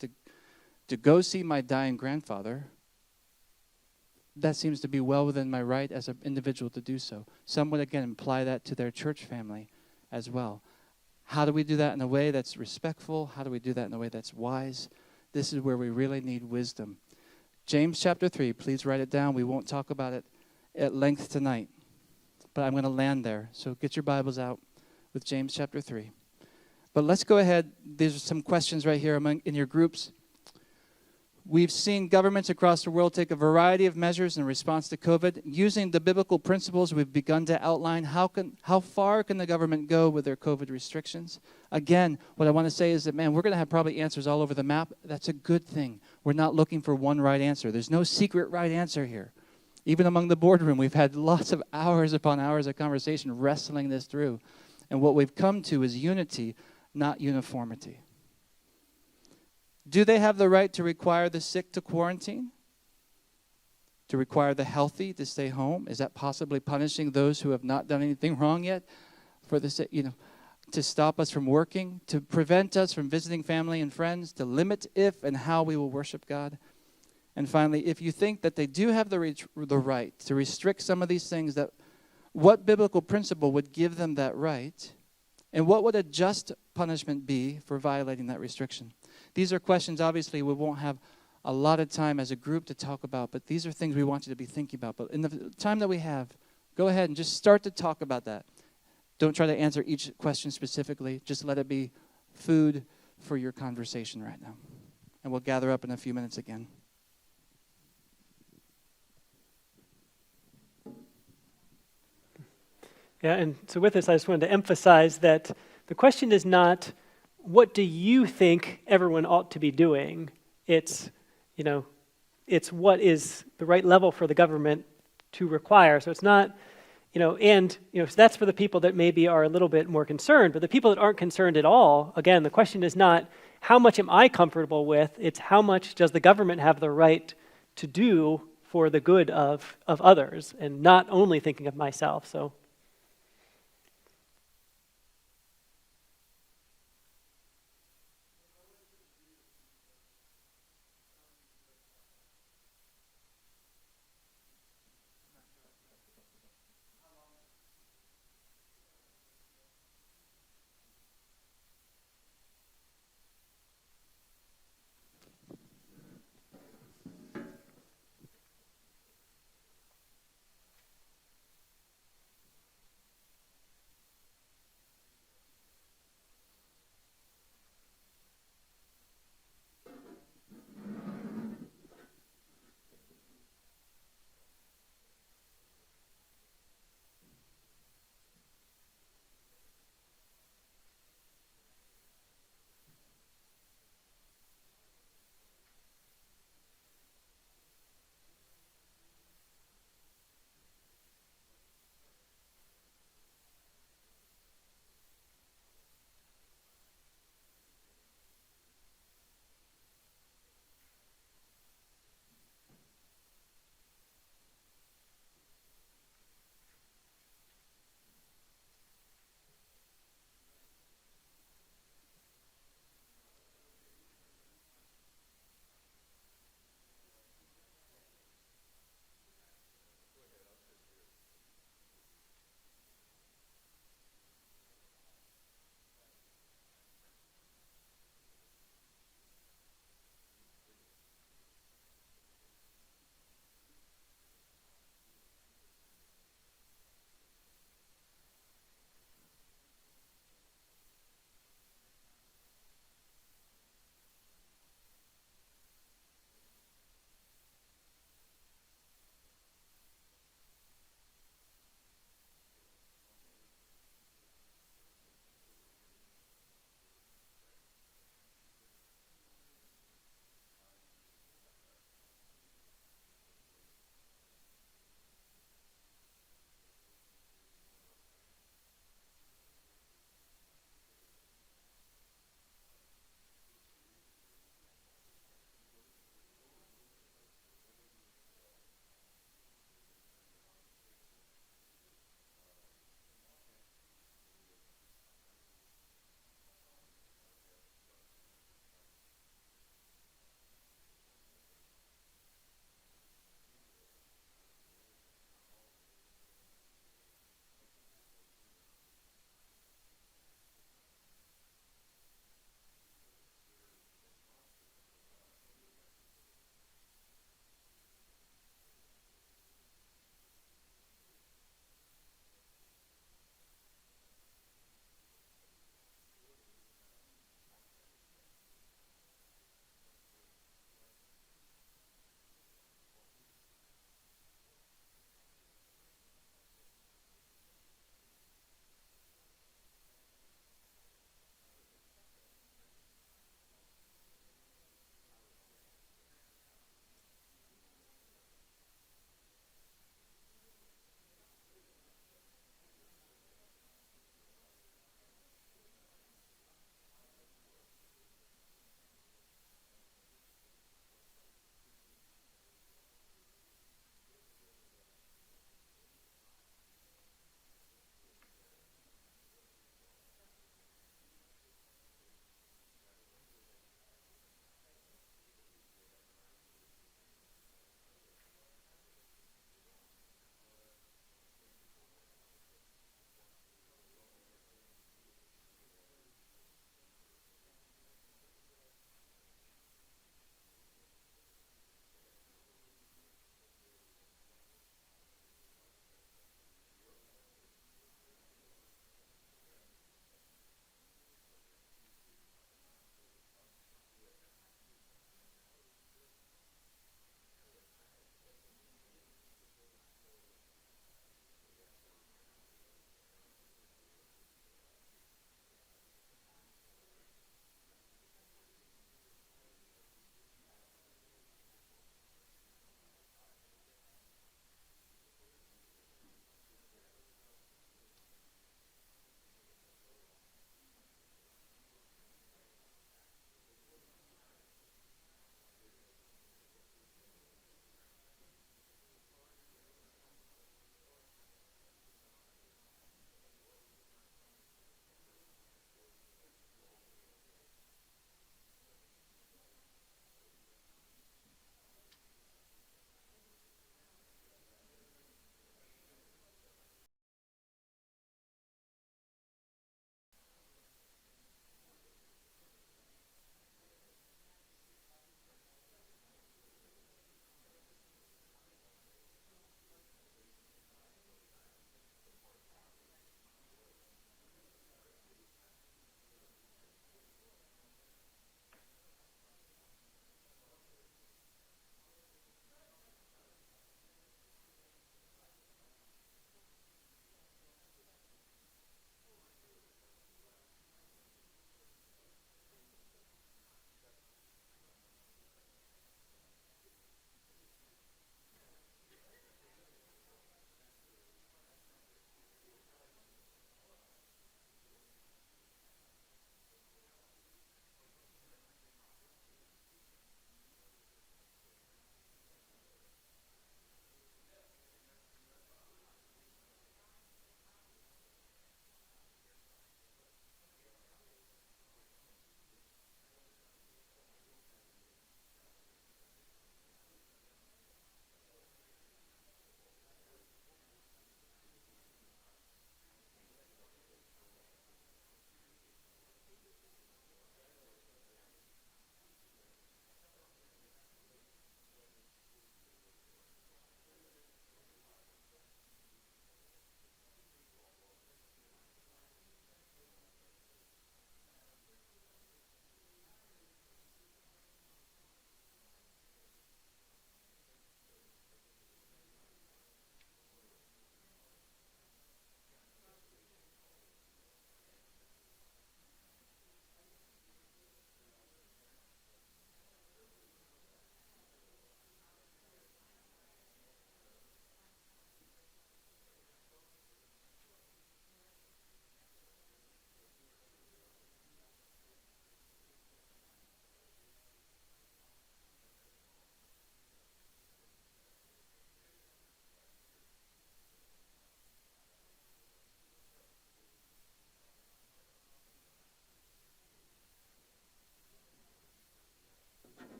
to go see my dying grandfather, that seems to be well within my right as an individual to do so. Some would, again, imply that to their church family as well. How do we do that in a way that's respectful? How do we do that in a way that's wise? This is where we really need wisdom. James chapter 3, please write it down. We won't talk about it at length tonight, but I'm going to land there. So get your Bibles out with James chapter 3. But let's go ahead. There's some questions right here in your groups. We've seen governments across the world take a variety of measures in response to COVID. Using the biblical principles we've begun to outline, how far can the government go with their COVID restrictions? Again, what I want to say is that, man, we're going to have probably answers all over the map. That's a good thing. We're not looking for one right answer. There's no secret right answer here. Even among the boardroom, we've had lots of hours upon hours of conversation wrestling this through. And what we've come to is unity, not uniformity. Do they have the right to require the sick to quarantine? To require the healthy to stay home? Is that possibly punishing those who have not done anything wrong yet? For the sick, to stop us from working, to prevent us from visiting family and friends, to limit if and how we will worship God? And finally, if you think that they do have the right to restrict some of these things, what biblical principle would give them that right? And what would a just punishment be for violating that restriction? These are questions, obviously, we won't have a lot of time as a group to talk about, but these are things we want you to be thinking about. But in the time that we have, go ahead and just start to talk about that. Don't try to answer each question specifically. Just let it be food for your conversation right now. And we'll gather up in a few minutes again. Yeah, and so with this, I just wanted to emphasize that the question is not, what do you think everyone ought to be doing? It's what is the right level for the government to require. So it's not, so that's for the people that maybe are a little bit more concerned. But the people that aren't concerned at all, again, the question is not, how much am I comfortable with? It's how much does the government have the right to do for the good of others, and not only thinking of myself. So.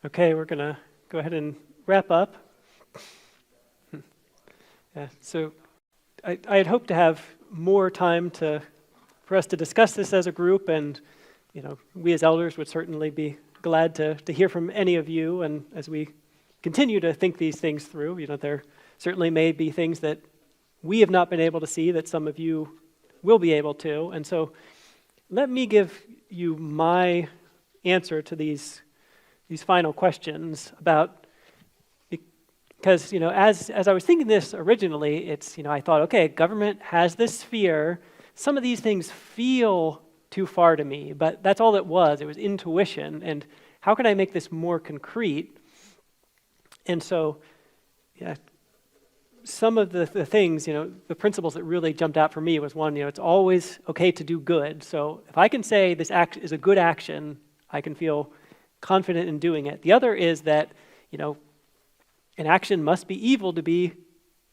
Okay, we're going to go ahead and wrap up. Yeah, so I had hoped to have more time for us to discuss this as a group, and we as elders would certainly be glad to hear from any of you. And as we continue to think these things through, there certainly may be things that we have not been able to see that some of you will be able to. And so let me give you my answer to these final questions about, because as I was thinking this originally, it's I thought, okay, government has this sphere. Some of these things feel too far to me, but that's all it was. It was intuition. And how can I make this more concrete? And so, yeah, some of the things, the principles that really jumped out for me was one, it's always okay to do good. So if I can say this act is a good action, I can feel confident in doing it. The other is that, an action must be evil to be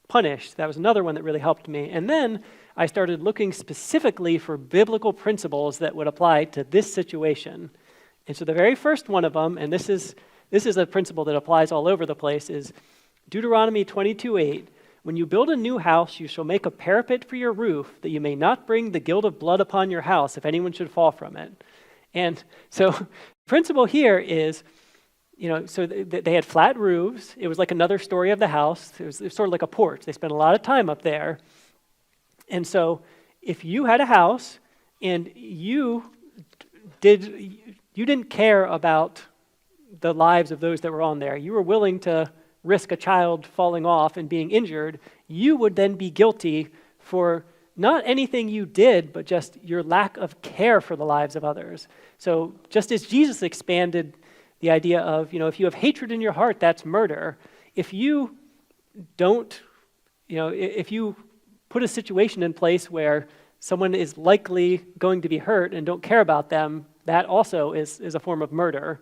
punished. That was another one that really helped me. And then I started looking specifically for biblical principles that would apply to this situation. And so the very first one of them, and this is a principle that applies all over the place, is Deuteronomy 22:8. When you build a new house, you shall make a parapet for your roof, that you may not bring the guilt of blood upon your house if anyone should fall from it. And so the principle here is, so they had flat roofs. It was like another story of the house. It was sort of like a porch. They spent a lot of time up there. And so if you had a house and you didn't care about the lives of those that were on there, you were willing to risk a child falling off and being injured, you would then be guilty for not anything you did, but just your lack of care for the lives of others. So just as Jesus expanded the idea of, if you have hatred in your heart, that's murder. If you don't, if you put a situation in place where someone is likely going to be hurt and don't care about them, that also is a form of murder.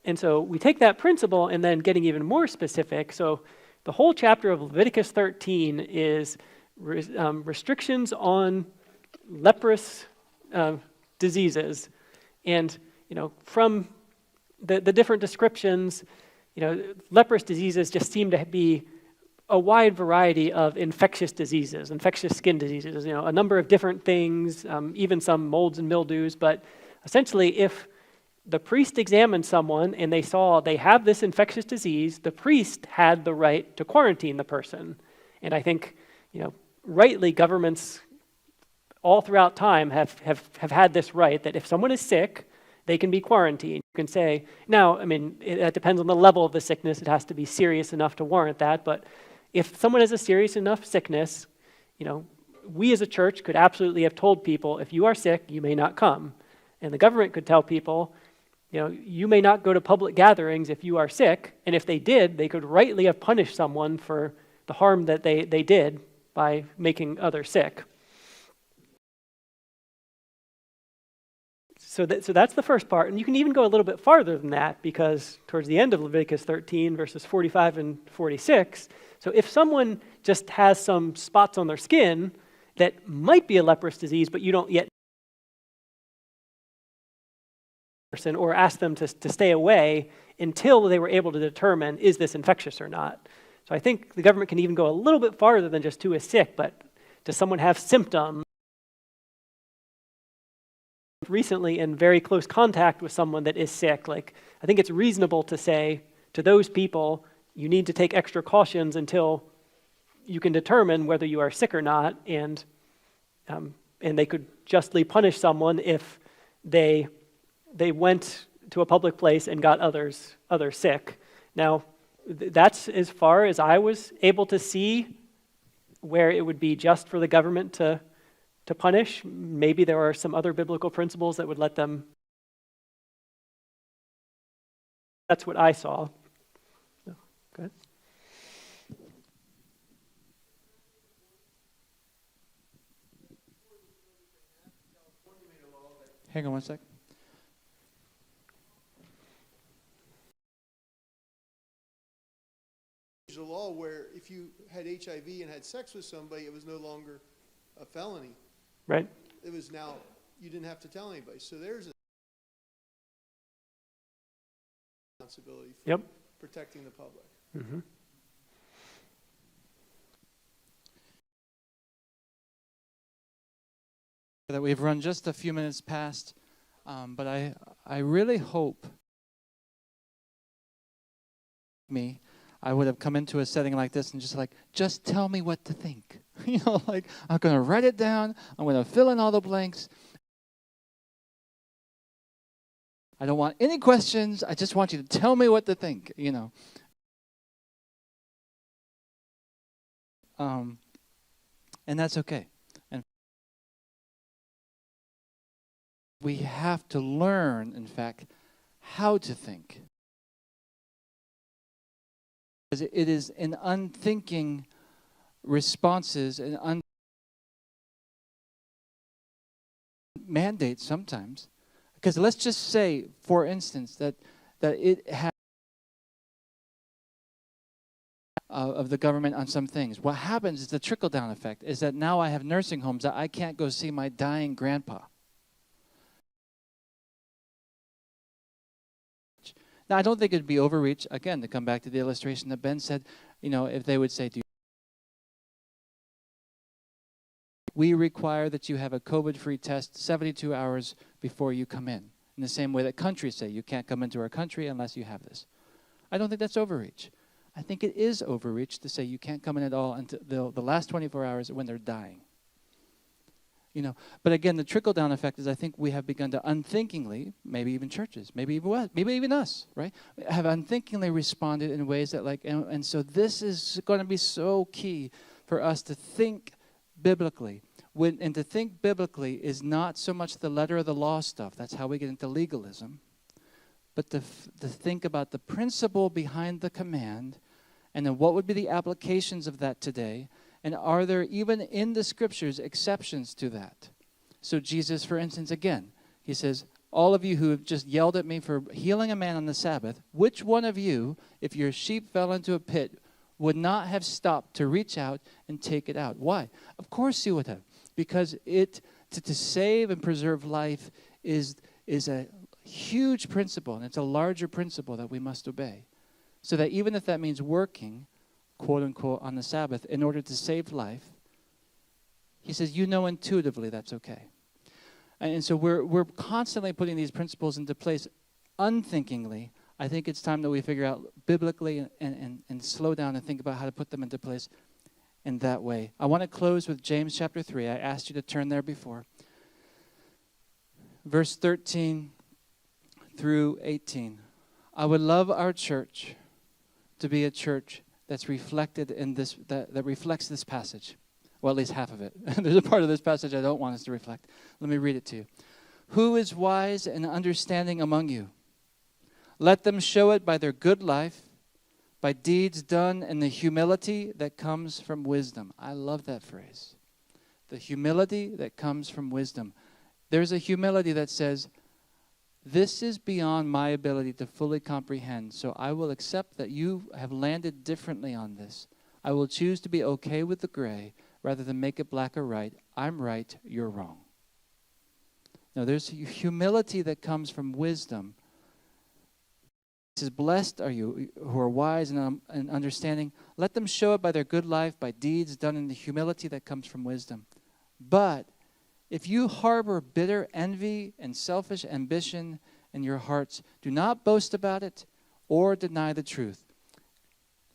And so we take that principle and then getting even more specific. So the whole chapter of Leviticus 13 is restrictions on leprous diseases. And, from the different descriptions, leprous diseases just seem to be a wide variety of infectious diseases, infectious skin diseases, a number of different things, even some molds and mildews. But essentially, if the priest examined someone and they saw they have this infectious disease, the priest had the right to quarantine the person. And I think, rightly, governments all throughout time have had this right that if someone is sick, they can be quarantined. You can say, now, it depends on the level of the sickness. It has to be serious enough to warrant that. But if someone has a serious enough sickness, we as a church could absolutely have told people, if you are sick, you may not come. And the government could tell people, you may not go to public gatherings if you are sick. And if they did, they could rightly have punished someone for the harm that they did by making others sick. So that's the first part. And you can even go a little bit farther than that, because towards the end of Leviticus 13, verses 45 and 46, so if someone just has some spots on their skin that might be a leprous disease, but you don't yet know, or ask them to stay away until they were able to determine, is this infectious or not? So I think the government can even go a little bit farther than just who is sick, but does someone have symptoms? Recently in very close contact with someone that is sick, I think it's reasonable to say to those people, you need to take extra cautions until you can determine whether you are sick or not, and they could justly punish someone if they went to a public place and got others sick. Now, that's as far as I was able to see where it would be just for the government to punish. Maybe there are some other biblical principles that would let them. That's what I saw. Oh, go ahead. Hang on one sec. There's a law where if you had HIV and had sex with somebody, it was no longer a felony. Right. It was now, you didn't have to tell anybody. So there's responsibility for Yep. protecting the public. Mm-hmm. That we've run just a few minutes past, but I really hope I would have come into a setting like this and just tell me what to think. I'm going to write it down. I'm going to fill in all the blanks. I don't want any questions. I just want you to tell me what to think, And that's okay. And we have to learn, in fact, how to think. Because it is in unthinking responses and mandates sometimes. Because let's just say, for instance, that it has of the government on some things. What happens is the trickle-down effect is that now I have nursing homes that I can't go see my dying grandpa. Now, I don't think it'd be overreach, again, to come back to the illustration that Ben said, if they would say, we require that you have a COVID-free test 72 hours before you come in the same way that countries say you can't come into our country unless you have this. I don't think that's overreach. I think it is overreach to say you can't come in at all until the last 24 hours when they're dying. But again, the trickle-down effect is I think we have begun to unthinkingly, maybe even churches, maybe even us, right, have unthinkingly responded in ways that and so this is going to be so key for us to think biblically. And to think biblically is not so much the letter of the law stuff. That's how we get into legalism. But to think about the principle behind the command, and then what would be the applications of that today, and are there even in the scriptures exceptions to that? So Jesus, for instance, again, he says, all of you who have just yelled at me for healing a man on the Sabbath, which one of you, if your sheep fell into a pit, would not have stopped to reach out and take it out? Why? Of course you would have. Because to save and preserve life is a huge principle, and it's a larger principle that we must obey. So that even if that means working, quote unquote, on the Sabbath in order to save life, he says, intuitively that's okay. And so we're constantly putting these principles into place unthinkingly. I think it's time that we figure out biblically and slow down and think about how to put them into place in that way. I want to close with James chapter 3. I asked you to turn there before. Verse 13 through 18. I would love our church to be a church that's reflected in this, that reflects this passage. Well, at least half of it. There's a part of this passage I don't want us to reflect. Let me read it to you. Who is wise and understanding among you? Let them show it by their good life, by deeds done in the humility that comes from wisdom. I love that phrase. The humility that comes from wisdom. There's a humility that says, this is beyond my ability to fully comprehend, so I will accept that you have landed differently on this. I will choose to be okay with the gray rather than make it black or white. I'm right, you're wrong. Now, there's humility that comes from wisdom. It says, blessed are you who are wise and understanding. Let them show it by their good life, by deeds done in the humility that comes from wisdom. But if you harbor bitter envy and selfish ambition in your hearts, do not boast about it or deny the truth.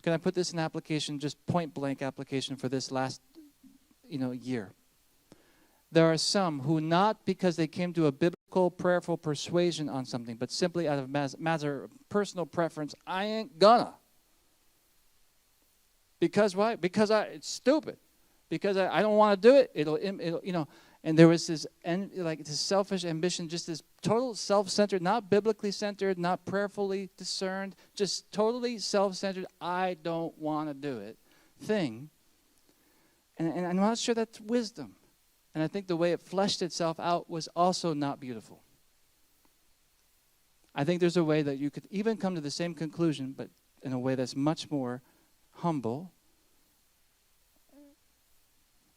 Can I put this in application, just point blank application for this last year? There are some who, not because they came to a biblical, prayerful persuasion on something, but simply out of matter of personal preference, I ain't gonna. Because why? Because it's stupid. Because I don't want to do it. It'll And there was this selfish ambition, just this total self-centered, not biblically centered, not prayerfully discerned, just totally self-centered, I don't want to do it thing. And I'm not sure that's wisdom. And I think the way it fleshed itself out was also not beautiful. I think there's a way that you could even come to the same conclusion, but in a way that's much more humble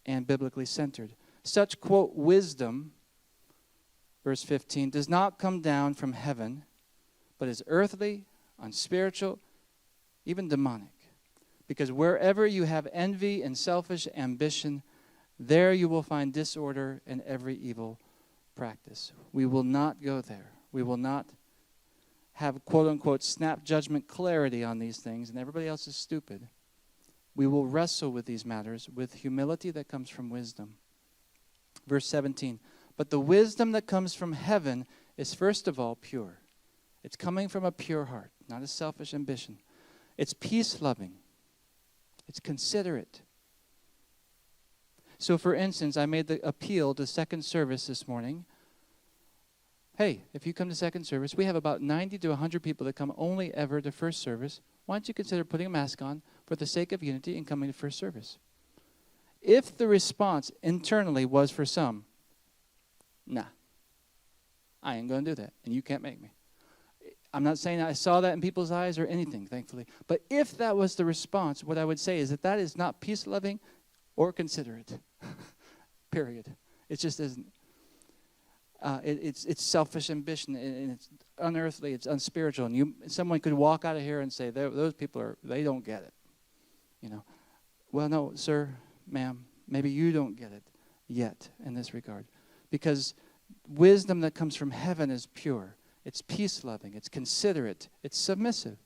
and biblically centered. Such, quote, wisdom, verse 15, does not come down from heaven, but is earthly, unspiritual, even demonic. Because wherever you have envy and selfish ambition, there you will find disorder and every evil practice. We will not go there. We will not have quote-unquote snap judgment clarity on these things and everybody else is stupid. We will wrestle with these matters with humility that comes from wisdom. Verse 17, but the wisdom that comes from heaven is first of all pure. It's coming from a pure heart, not a selfish ambition. It's peace-loving. It's considerate. So for instance, I made the appeal to second service this morning. Hey, if you come to second service, we have about 90 to 100 people that come only ever to first service. Why don't you consider putting a mask on for the sake of unity and coming to first service? If the response internally was for some, nah, I ain't going to do that, and you can't make me. I'm not saying I saw that in people's eyes or anything, thankfully. But if that was the response, what I would say is that that is not peace-loving or considerate, period. It just isn't. It's selfish ambition, and it's unearthly, it's unspiritual. And someone could walk out of here and say, those people they don't get it. You know, well, no, sir, ma'am, maybe you don't get it yet in this regard. Because wisdom that comes from heaven is pure. It's peace-loving. It's considerate. It's submissive.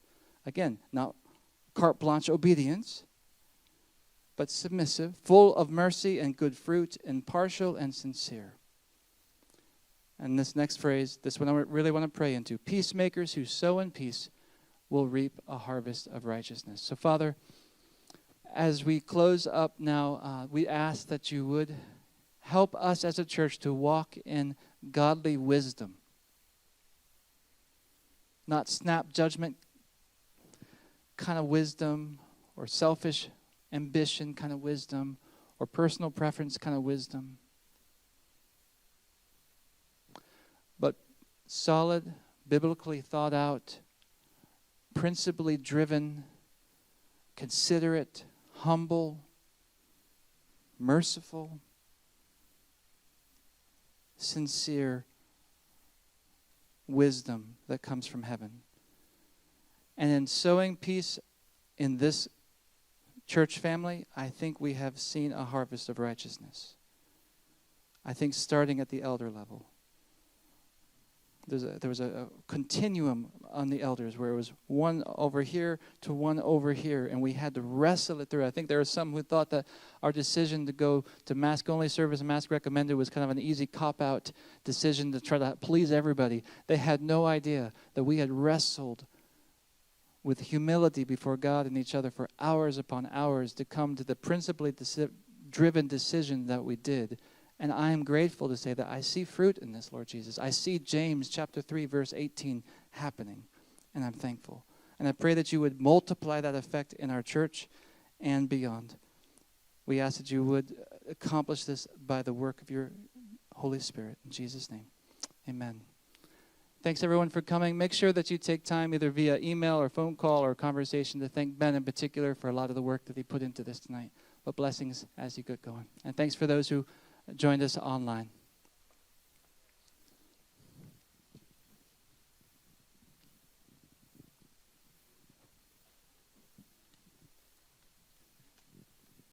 Again, not carte blanche obedience, but submissive, full of mercy and good fruit, impartial and sincere. And this next phrase, this one I really want to pray into. Peacemakers who sow in peace will reap a harvest of righteousness. So, Father, as we close up now, we ask that you would help us as a church to walk in godly wisdom. Not snap judgment kind of wisdom, or selfish ambition kind of wisdom, or personal preference kind of wisdom. But solid, biblically thought out, principally driven, considerate, humble, merciful, sincere wisdom that comes from heaven. And in sowing peace in this church family, I think we have seen a harvest of righteousness. I think starting at the elder level. There was a continuum on the elders where it was one over here to one over here, and we had to wrestle it through. I think there are some who thought that our decision to go to mask-only service and mask recommended was kind of an easy cop-out decision to try to please everybody. They had no idea that we had wrestled with humility before God and each other for hours upon hours to come to the principally driven decision that we did. And I am grateful to say that I see fruit in this, Lord Jesus. I see James chapter 3, verse 18 happening, and I'm thankful. And I pray that you would multiply that effect in our church and beyond. We ask that you would accomplish this by the work of your Holy Spirit. In Jesus' name, amen. Thanks, everyone, for coming. Make sure that you take time either via email or phone call or conversation to thank Ben in particular for a lot of the work that he put into this tonight. But blessings as you get going. And thanks for those who joined us online.